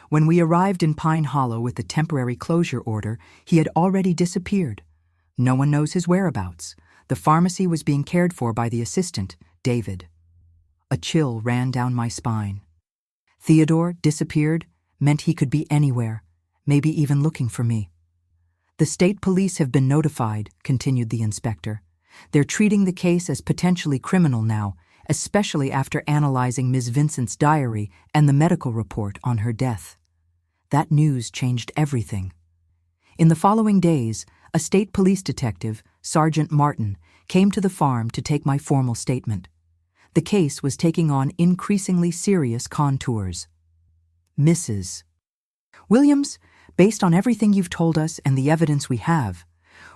When we arrived in Pine Hollow with the temporary closure order, he had already disappeared. No one knows his whereabouts. The pharmacy was being cared for by the assistant, David." A chill ran down my spine. Theodore disappeared meant he could be anywhere, maybe even looking for me. "The state police have been notified," continued the inspector. "They're treating the case as potentially criminal now, especially after analyzing Ms. Vincent's diary and the medical report on her death." That news changed everything. In the following days, a state police detective, Sergeant Martin, came to the farm to take my formal statement. The case was taking on increasingly serious contours. "Mrs. Williams, based on everything you've told us and the evidence we have,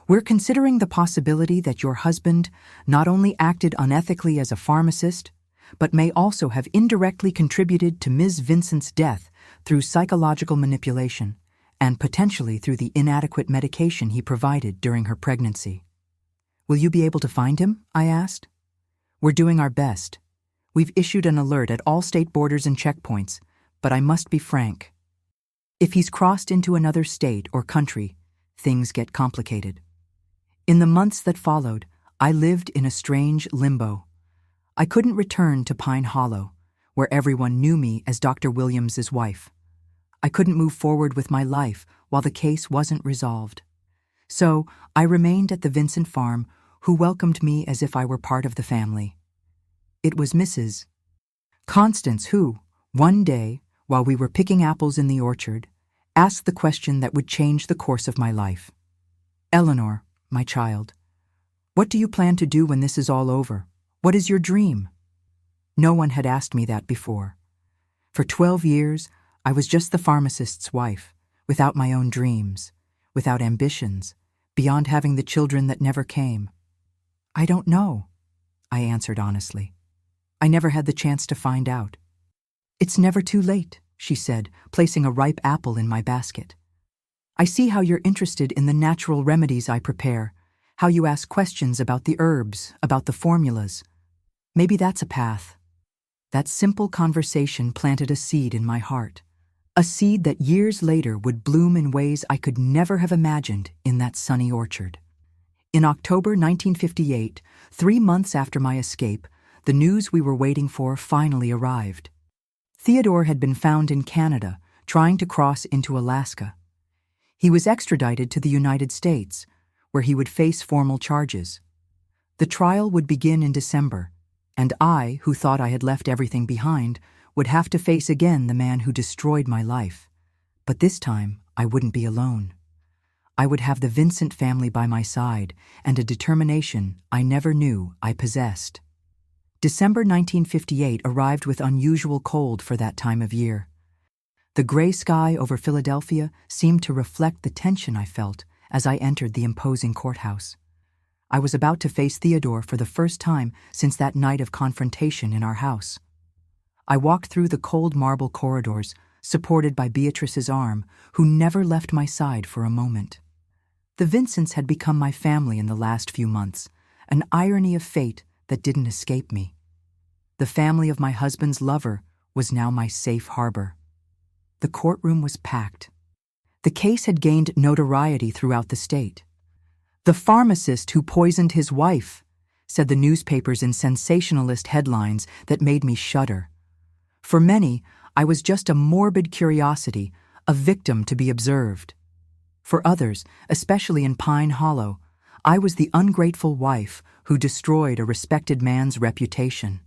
we're considering the possibility that your husband not only acted unethically as a pharmacist, but may also have indirectly contributed to Ms. Vincent's death through psychological manipulation and potentially through the inadequate medication he provided during her pregnancy. Will you be able to find him?" I asked. "We're doing our best. We've issued an alert at all state borders and checkpoints, but I must be frank. If he's crossed into another state or country, things get complicated." In the months that followed, I lived in a strange limbo. I couldn't return to Pine Hollow, where everyone knew me as Dr. Williams's wife. I couldn't move forward with my life while the case wasn't resolved. So I remained at the Vincent farm, who welcomed me as if I were part of the family. It was Mrs. Constance who, one day, while we were picking apples in the orchard, asked the question that would change the course of my life. "Eleanor, my child, what do you plan to do when this is all over? What is your dream?" No one had asked me that before. For 12 years, I was just the pharmacist's wife, without my own dreams, without ambitions, beyond having the children that never came. "I don't know," I answered honestly. "I never had the chance to find out." "It's never too late," she said, placing a ripe apple in my basket. "I see how you're interested in the natural remedies I prepare, how you ask questions about the herbs, about the formulas. Maybe that's a path." That simple conversation planted a seed in my heart, a seed that years later would bloom in ways I could never have imagined in that sunny orchard. In October 1958, 3 months after my escape, the news we were waiting for finally arrived. Theodore had been found in Canada, trying to cross into Alaska. He was extradited to the United States, where he would face formal charges. The trial would begin in December, and I, who thought I had left everything behind, would have to face again the man who destroyed my life. But this time, I wouldn't be alone. I would have the Vincent family by my side and a determination I never knew I possessed. December 1958 arrived with unusual cold for that time of year. The gray sky over Philadelphia seemed to reflect the tension I felt as I entered the imposing courthouse. I was about to face Theodore for the first time since that night of confrontation in our house. I walked through the cold marble corridors, supported by Beatrice's arm, who never left my side for a moment. The Vincents had become my family in the last few months, an irony of fate that didn't escape me. The family of my husband's lover was now my safe harbor. The courtroom was packed. The case had gained notoriety throughout the state. "The pharmacist who poisoned his wife," said the newspapers in sensationalist headlines that made me shudder. For many, I was just a morbid curiosity, a victim to be observed. For others, especially in Pine Hollow, I was the ungrateful wife who destroyed a respected man's reputation.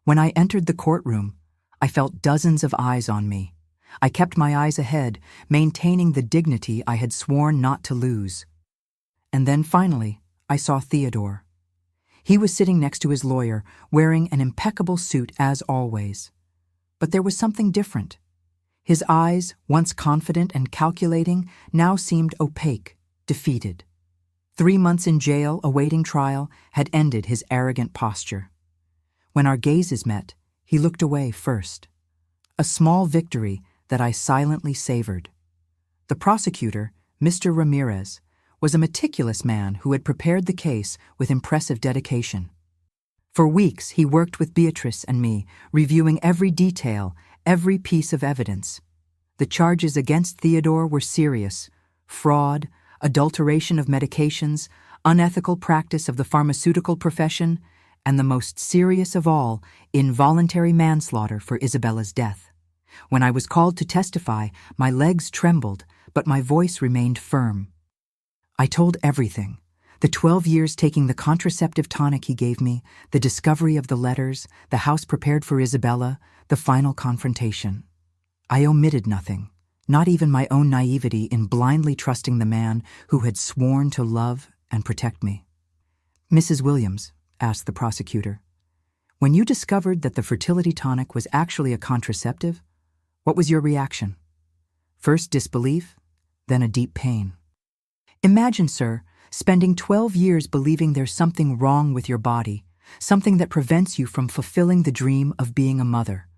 When I entered the courtroom, I felt dozens of eyes on me. I kept my eyes ahead, maintaining the dignity I had sworn not to lose. And then finally, I saw Theodore. He was sitting next to his lawyer, wearing an impeccable suit as always. But there was something different. His eyes, once confident and calculating, now seemed opaque, defeated. 3 months in jail awaiting trial had ended his arrogant posture. When our gazes met, he looked away first. A small victory that I silently savored. The prosecutor, Mr. Ramirez, was a meticulous man who had prepared the case with impressive dedication. For weeks, he worked with Beatrice and me, reviewing every detail, every piece of evidence. The charges against Theodore were serious: fraud, adulteration of medications, unethical practice of the pharmaceutical profession, and the most serious of all, involuntary manslaughter for Isabella's death. When I was called to testify, my legs trembled, but my voice remained firm. I told everything: the 12 years taking the contraceptive tonic he gave me, the discovery of the letters, the house prepared for Isabella, the final confrontation. I omitted nothing, not even my own naivety in blindly trusting the man who had sworn to love and protect me. "Mrs. Williams," asked the prosecutor, "when you discovered that the fertility tonic was actually a contraceptive, what was your reaction?" "First disbelief, then a deep pain." "Imagine, sir, spending 12 years believing there's something wrong with your body, something that prevents you from fulfilling the dream of being a mother.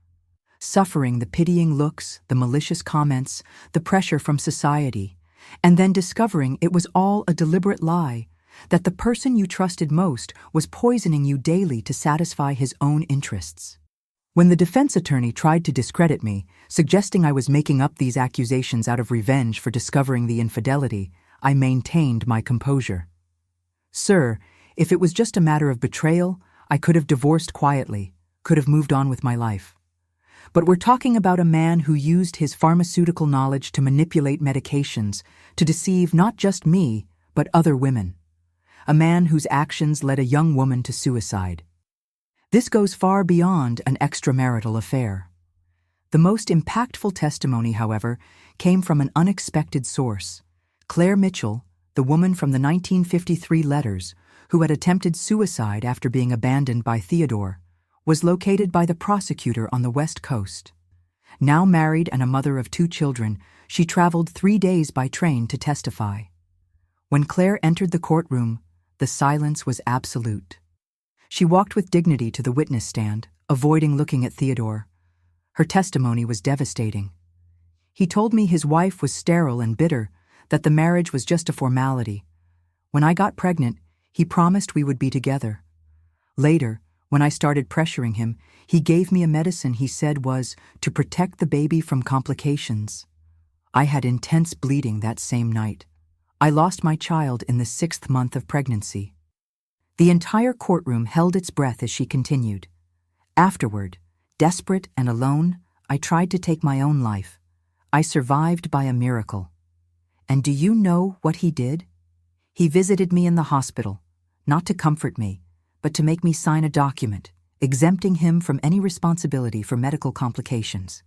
Suffering the pitying looks, the malicious comments, the pressure from society, and then discovering it was all a deliberate lie, that the person you trusted most was poisoning you daily to satisfy his own interests." When the defense attorney tried to discredit me, suggesting I was making up these accusations out of revenge for discovering the infidelity, I maintained my composure. "Sir, if it was just a matter of betrayal, I could have divorced quietly, could have moved on with my life. But we're talking about a man who used his pharmaceutical knowledge to manipulate medications, to deceive not just me, but other women. A man whose actions led a young woman to suicide. This goes far beyond an extramarital affair." The most impactful testimony, however, came from an unexpected source. Claire Mitchell, the woman from the 1953 letters, who had attempted suicide after being abandoned by Theodore, was located by the prosecutor on the West Coast. Now married and a mother of 2 children, she traveled 3 days by train to testify. When Claire entered the courtroom, the silence was absolute. She walked with dignity to the witness stand, avoiding looking at Theodore. Her testimony was devastating. He told me his wife was sterile and bitter, that the marriage was just a formality. When I got pregnant, he promised we would be together. Later, When I started pressuring him, he gave me a medicine he said was to protect the baby from complications. I had intense bleeding that same night. I lost my child in the 6th month of pregnancy. The entire courtroom held its breath as she continued. Afterward, desperate and alone, I tried to take my own life. I survived by a miracle. And do you know what he did? He visited me in the hospital, not to comfort me, but to make me sign a document, exempting him from any responsibility for medical complications.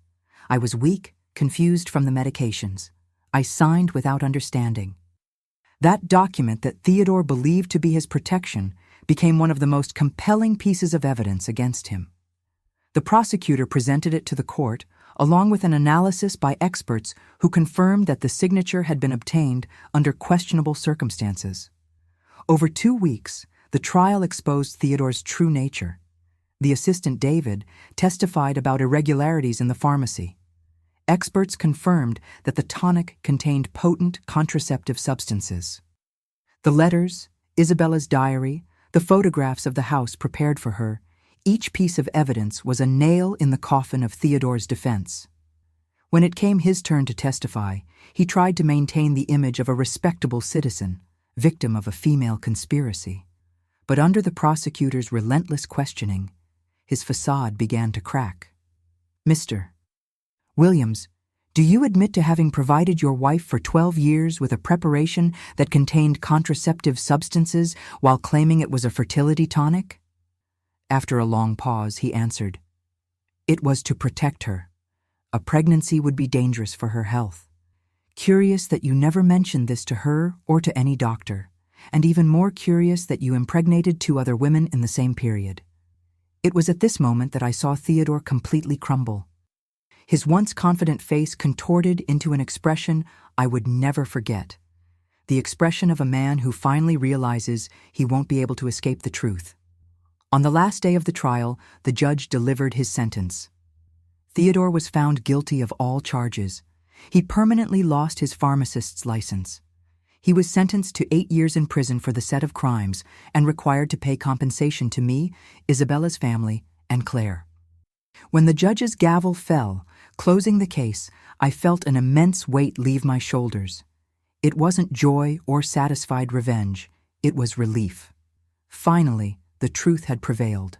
I was weak, confused from the medications. I signed without understanding. That document that Theodore believed to be his protection became one of the most compelling pieces of evidence against him. The prosecutor presented it to the court, along with an analysis by experts who confirmed that the signature had been obtained under questionable circumstances. Over 2 weeks, the trial exposed Theodore's true nature. The assistant David testified about irregularities in the pharmacy. Experts confirmed that the tonic contained potent contraceptive substances. The letters, Isabella's diary, the photographs of the house prepared for her, each piece of evidence was a nail in the coffin of Theodore's defense. When it came his turn to testify, he tried to maintain the image of a respectable citizen, victim of a female conspiracy. But under the prosecutor's relentless questioning, his facade began to crack. "Mr. Williams, do you admit to having provided your wife for 12 years with a preparation that contained contraceptive substances while claiming it was a fertility tonic?" After a long pause, he answered, "It was to protect her. A pregnancy would be dangerous for her health. Curious that you never mentioned this to her or to any doctor, and even more curious that you impregnated 2 other women in the same period." It was at this moment that I saw Theodore completely crumble. His once confident face contorted into an expression I would never forget. The expression of a man who finally realizes he won't be able to escape the truth. On the last day of the trial, the judge delivered his sentence. Theodore was found guilty of all charges. He permanently lost his pharmacist's license. He was sentenced to 8 years in prison for the set of crimes and required to pay compensation to me, Isabella's family, and Claire. When the judge's gavel fell, closing the case, I felt an immense weight leave my shoulders. It wasn't joy or satisfied revenge, it was relief. Finally, the truth had prevailed.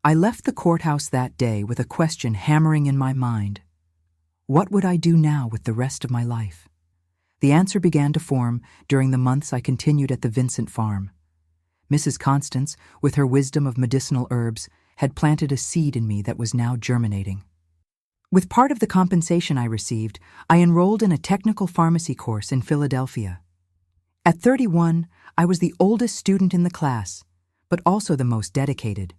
I left the courthouse that day with a question hammering in my mind. What would I do now with the rest of my life? The answer began to form during the months I continued at the Vincent farm. Mrs. Constance, with her wisdom of medicinal herbs, had planted a seed in me that was now germinating. With part of the compensation I received, I enrolled in a technical pharmacy course in Philadelphia. At 31, I was the oldest student in the class, but also the most dedicated.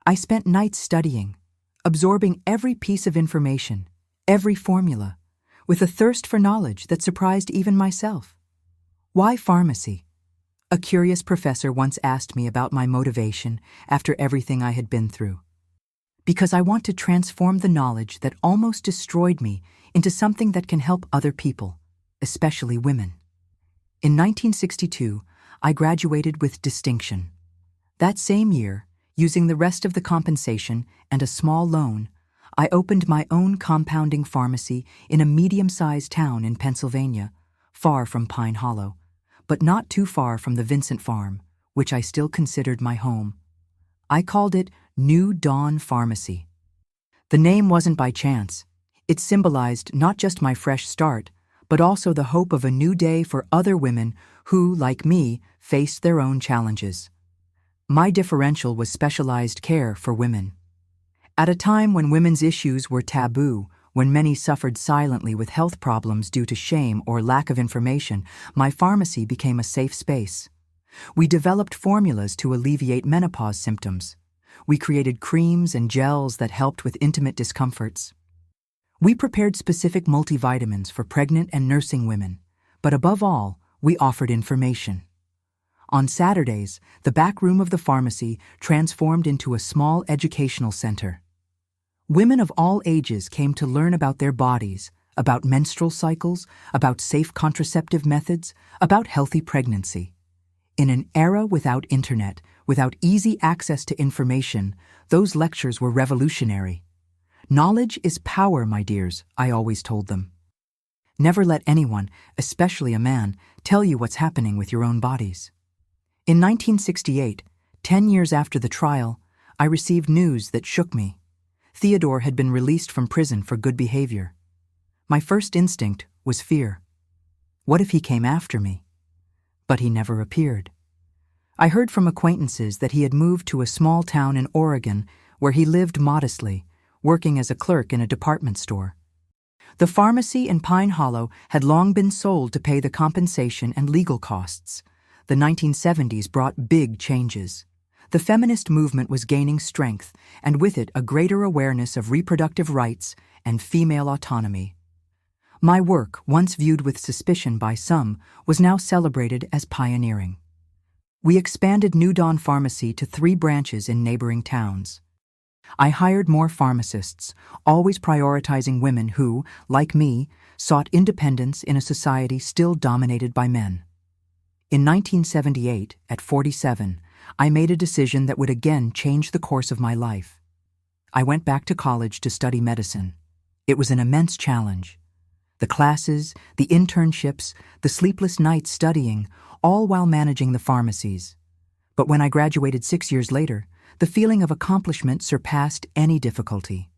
I spent nights studying, absorbing every piece of information, every formula, with a thirst for knowledge that surprised even myself. Why pharmacy? A curious professor once asked me about my motivation after everything I had been through. Because I want to transform the knowledge that almost destroyed me into something that can help other people, especially women. In 1962, I graduated with distinction. That same year, using the rest of the compensation and a small loan, I opened my own compounding pharmacy in a medium-sized town in Pennsylvania, far from Pine Hollow, but not too far from the Vincent farm, which I still considered my home. I called it New Dawn Pharmacy. The name wasn't by chance. It symbolized not just my fresh start, but also the hope of a new day for other women who, like me, faced their own challenges. My differential was specialized care for women. At a time when women's issues were taboo, when many suffered silently with health problems due to shame or lack of information, my pharmacy became a safe space. We developed formulas to alleviate menopause symptoms. We created creams and gels that helped with intimate discomforts. We prepared specific multivitamins for pregnant and nursing women, but above all, we offered information. On Saturdays, the back room of the pharmacy transformed into a small educational center. Women of all ages came to learn about their bodies, about menstrual cycles, about safe contraceptive methods, about healthy pregnancy. In an era without internet, without easy access to information, those lectures were revolutionary. Knowledge is power, my dears, I always told them. Never let anyone, especially a man, tell you what's happening with your own bodies. In 1968, 10 years after the trial, I received news that shook me. Theodore had been released from prison for good behavior. My first instinct was fear. What if he came after me? But he never appeared. I heard from acquaintances that he had moved to a small town in Oregon where he lived modestly, working as a clerk in a department store. The pharmacy in Pine Hollow had long been sold to pay the compensation and legal costs. The 1970s brought big changes. The feminist movement was gaining strength, and with it a greater awareness of reproductive rights and female autonomy. My work, once viewed with suspicion by some, was now celebrated as pioneering. We expanded New Dawn Pharmacy to 3 branches in neighboring towns. I hired more pharmacists, always prioritizing women who, like me, sought independence in a society still dominated by men. In 1978, at 47, I made a decision that would again change the course of my life. I went back to college to study medicine. It was an immense challenge. The classes, the internships, the sleepless nights studying, all while managing the pharmacies. But when I graduated 6 years later, the feeling of accomplishment surpassed any difficulty.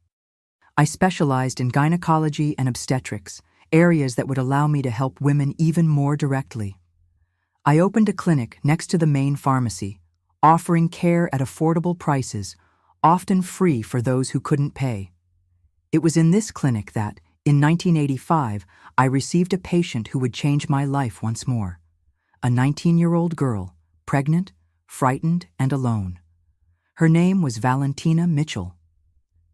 I specialized in gynecology and obstetrics, areas that would allow me to help women even more directly. I opened a clinic next to the main pharmacy, offering care at affordable prices, often free for those who couldn't pay. It was in this clinic that, in 1985, I received a patient who would change my life once more. A 19-year-old girl, pregnant, frightened, and alone. Her name was Valentina Mitchell.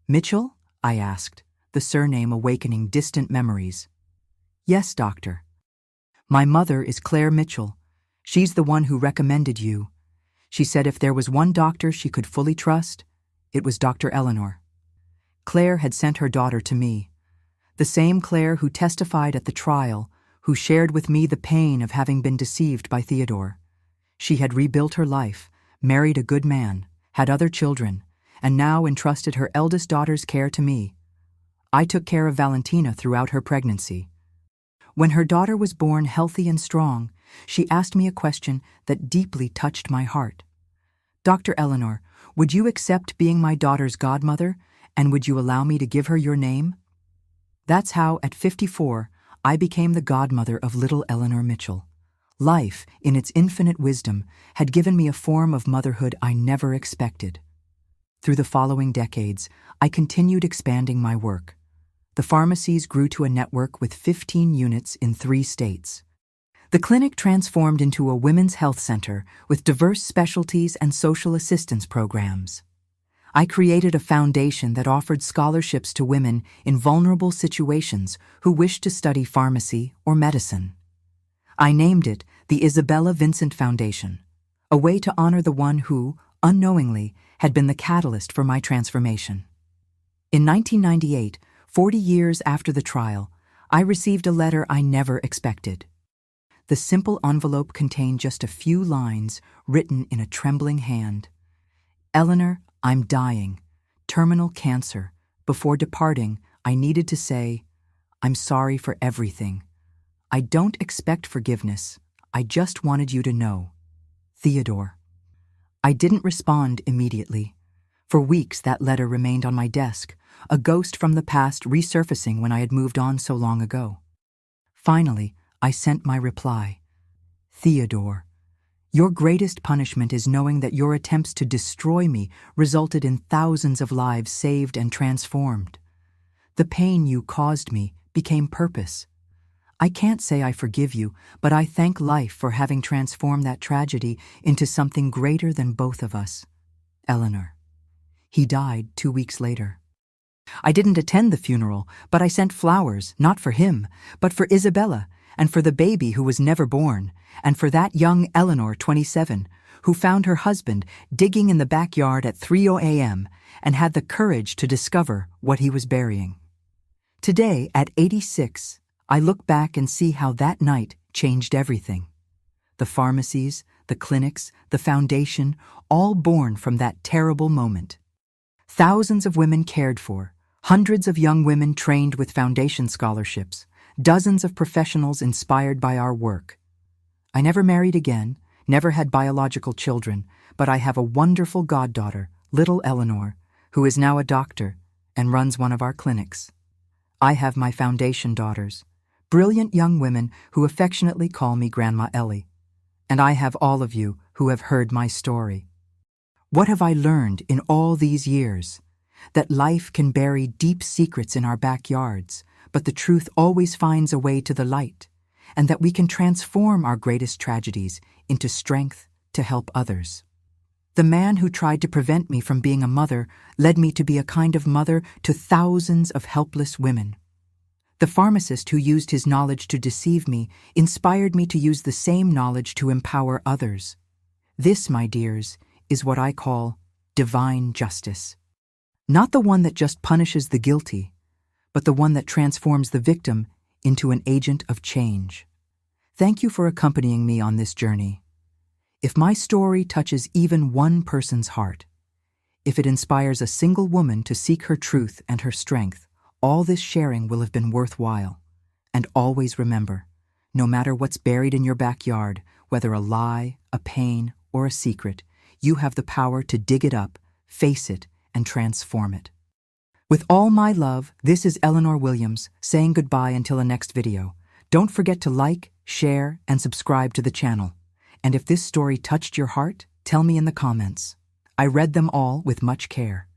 Mitchell? I asked, the surname awakening distant memories. Yes, doctor. My mother is Claire Mitchell. She's the one who recommended you. She said if there was one doctor she could fully trust, it was Dr. Eleanor. Claire had sent her daughter to me. The same Claire who testified at the trial, who shared with me the pain of having been deceived by Theodore. She had rebuilt her life, married a good man, had other children, and now entrusted her eldest daughter's care to me. I took care of Valentina throughout her pregnancy. When her daughter was born healthy and strong, she asked me a question that deeply touched my heart. Dr. Eleanor, would you accept being my daughter's godmother, and would you allow me to give her your name? That's how, at 54, I became the godmother of little Eleanor Mitchell. Life, in its infinite wisdom, had given me a form of motherhood I never expected. Through the following decades, I continued expanding my work. The pharmacies grew to a network with 15 units in 3 states. The clinic transformed into a women's health center with diverse specialties and social assistance programs. I created a foundation that offered scholarships to women in vulnerable situations who wished to study pharmacy or medicine. I named it the Isabella Vincent Foundation, a way to honor the one who, unknowingly, had been the catalyst for my transformation. In 1998, 40 years after the trial, I received a letter I never expected. The simple envelope contained just a few lines written in a trembling hand. Eleanor, I'm dying. Terminal cancer. Before departing, I needed to say, I'm sorry for everything. I don't expect forgiveness. I just wanted you to know. Theodore. I didn't respond immediately. For weeks that letter remained on my desk, a ghost from the past resurfacing when I had moved on so long ago. Finally, I sent my reply. Theodore. Your greatest punishment is knowing that your attempts to destroy me resulted in thousands of lives saved and transformed. The pain you caused me became purpose. I can't say I forgive you, but I thank life for having transformed that tragedy into something greater than both of us. Eleanor. He died 2 weeks later. I didn't attend the funeral, but I sent flowers, not for him, but for Isabella, and for the baby who was never born, and for that young Eleanor, 27, who found her husband digging in the backyard at 3 a.m. and had the courage to discover what he was burying. Today, at 86, I look back and see how that night changed everything. The pharmacies, the clinics, the foundation, all born from that terrible moment. Thousands of women cared for, hundreds of young women trained with foundation scholarships, dozens of professionals inspired by our work. I never married again, never had biological children, but I have a wonderful goddaughter, little Eleanor, who is now a doctor and runs one of our clinics. I have my foundation daughters, brilliant young women who affectionately call me Grandma Ellie. And I have all of you who have heard my story. What have I learned in all these years? That life can bury deep secrets in our backyards, but the truth always finds a way to the light, and that we can transform our greatest tragedies into strength to help others. The man who tried to prevent me from being a mother led me to be a kind of mother to thousands of helpless women. The pharmacist who used his knowledge to deceive me inspired me to use the same knowledge to empower others. This, my dears, is what I call divine justice. Not the one that just punishes the guilty, but the one that transforms the victim into an agent of change. Thank you for accompanying me on this journey. If my story touches even one person's heart, if it inspires a single woman to seek her truth and her strength, all this sharing will have been worthwhile. And always remember, no matter what's buried in your backyard, whether a lie, a pain, or a secret, you have the power to dig it up, face it, and transform it. With all my love, this is Eleanor Williams saying goodbye until the next video. Don't forget to like, share, and subscribe to the channel. And if this story touched your heart, tell me in the comments. I read them all with much care.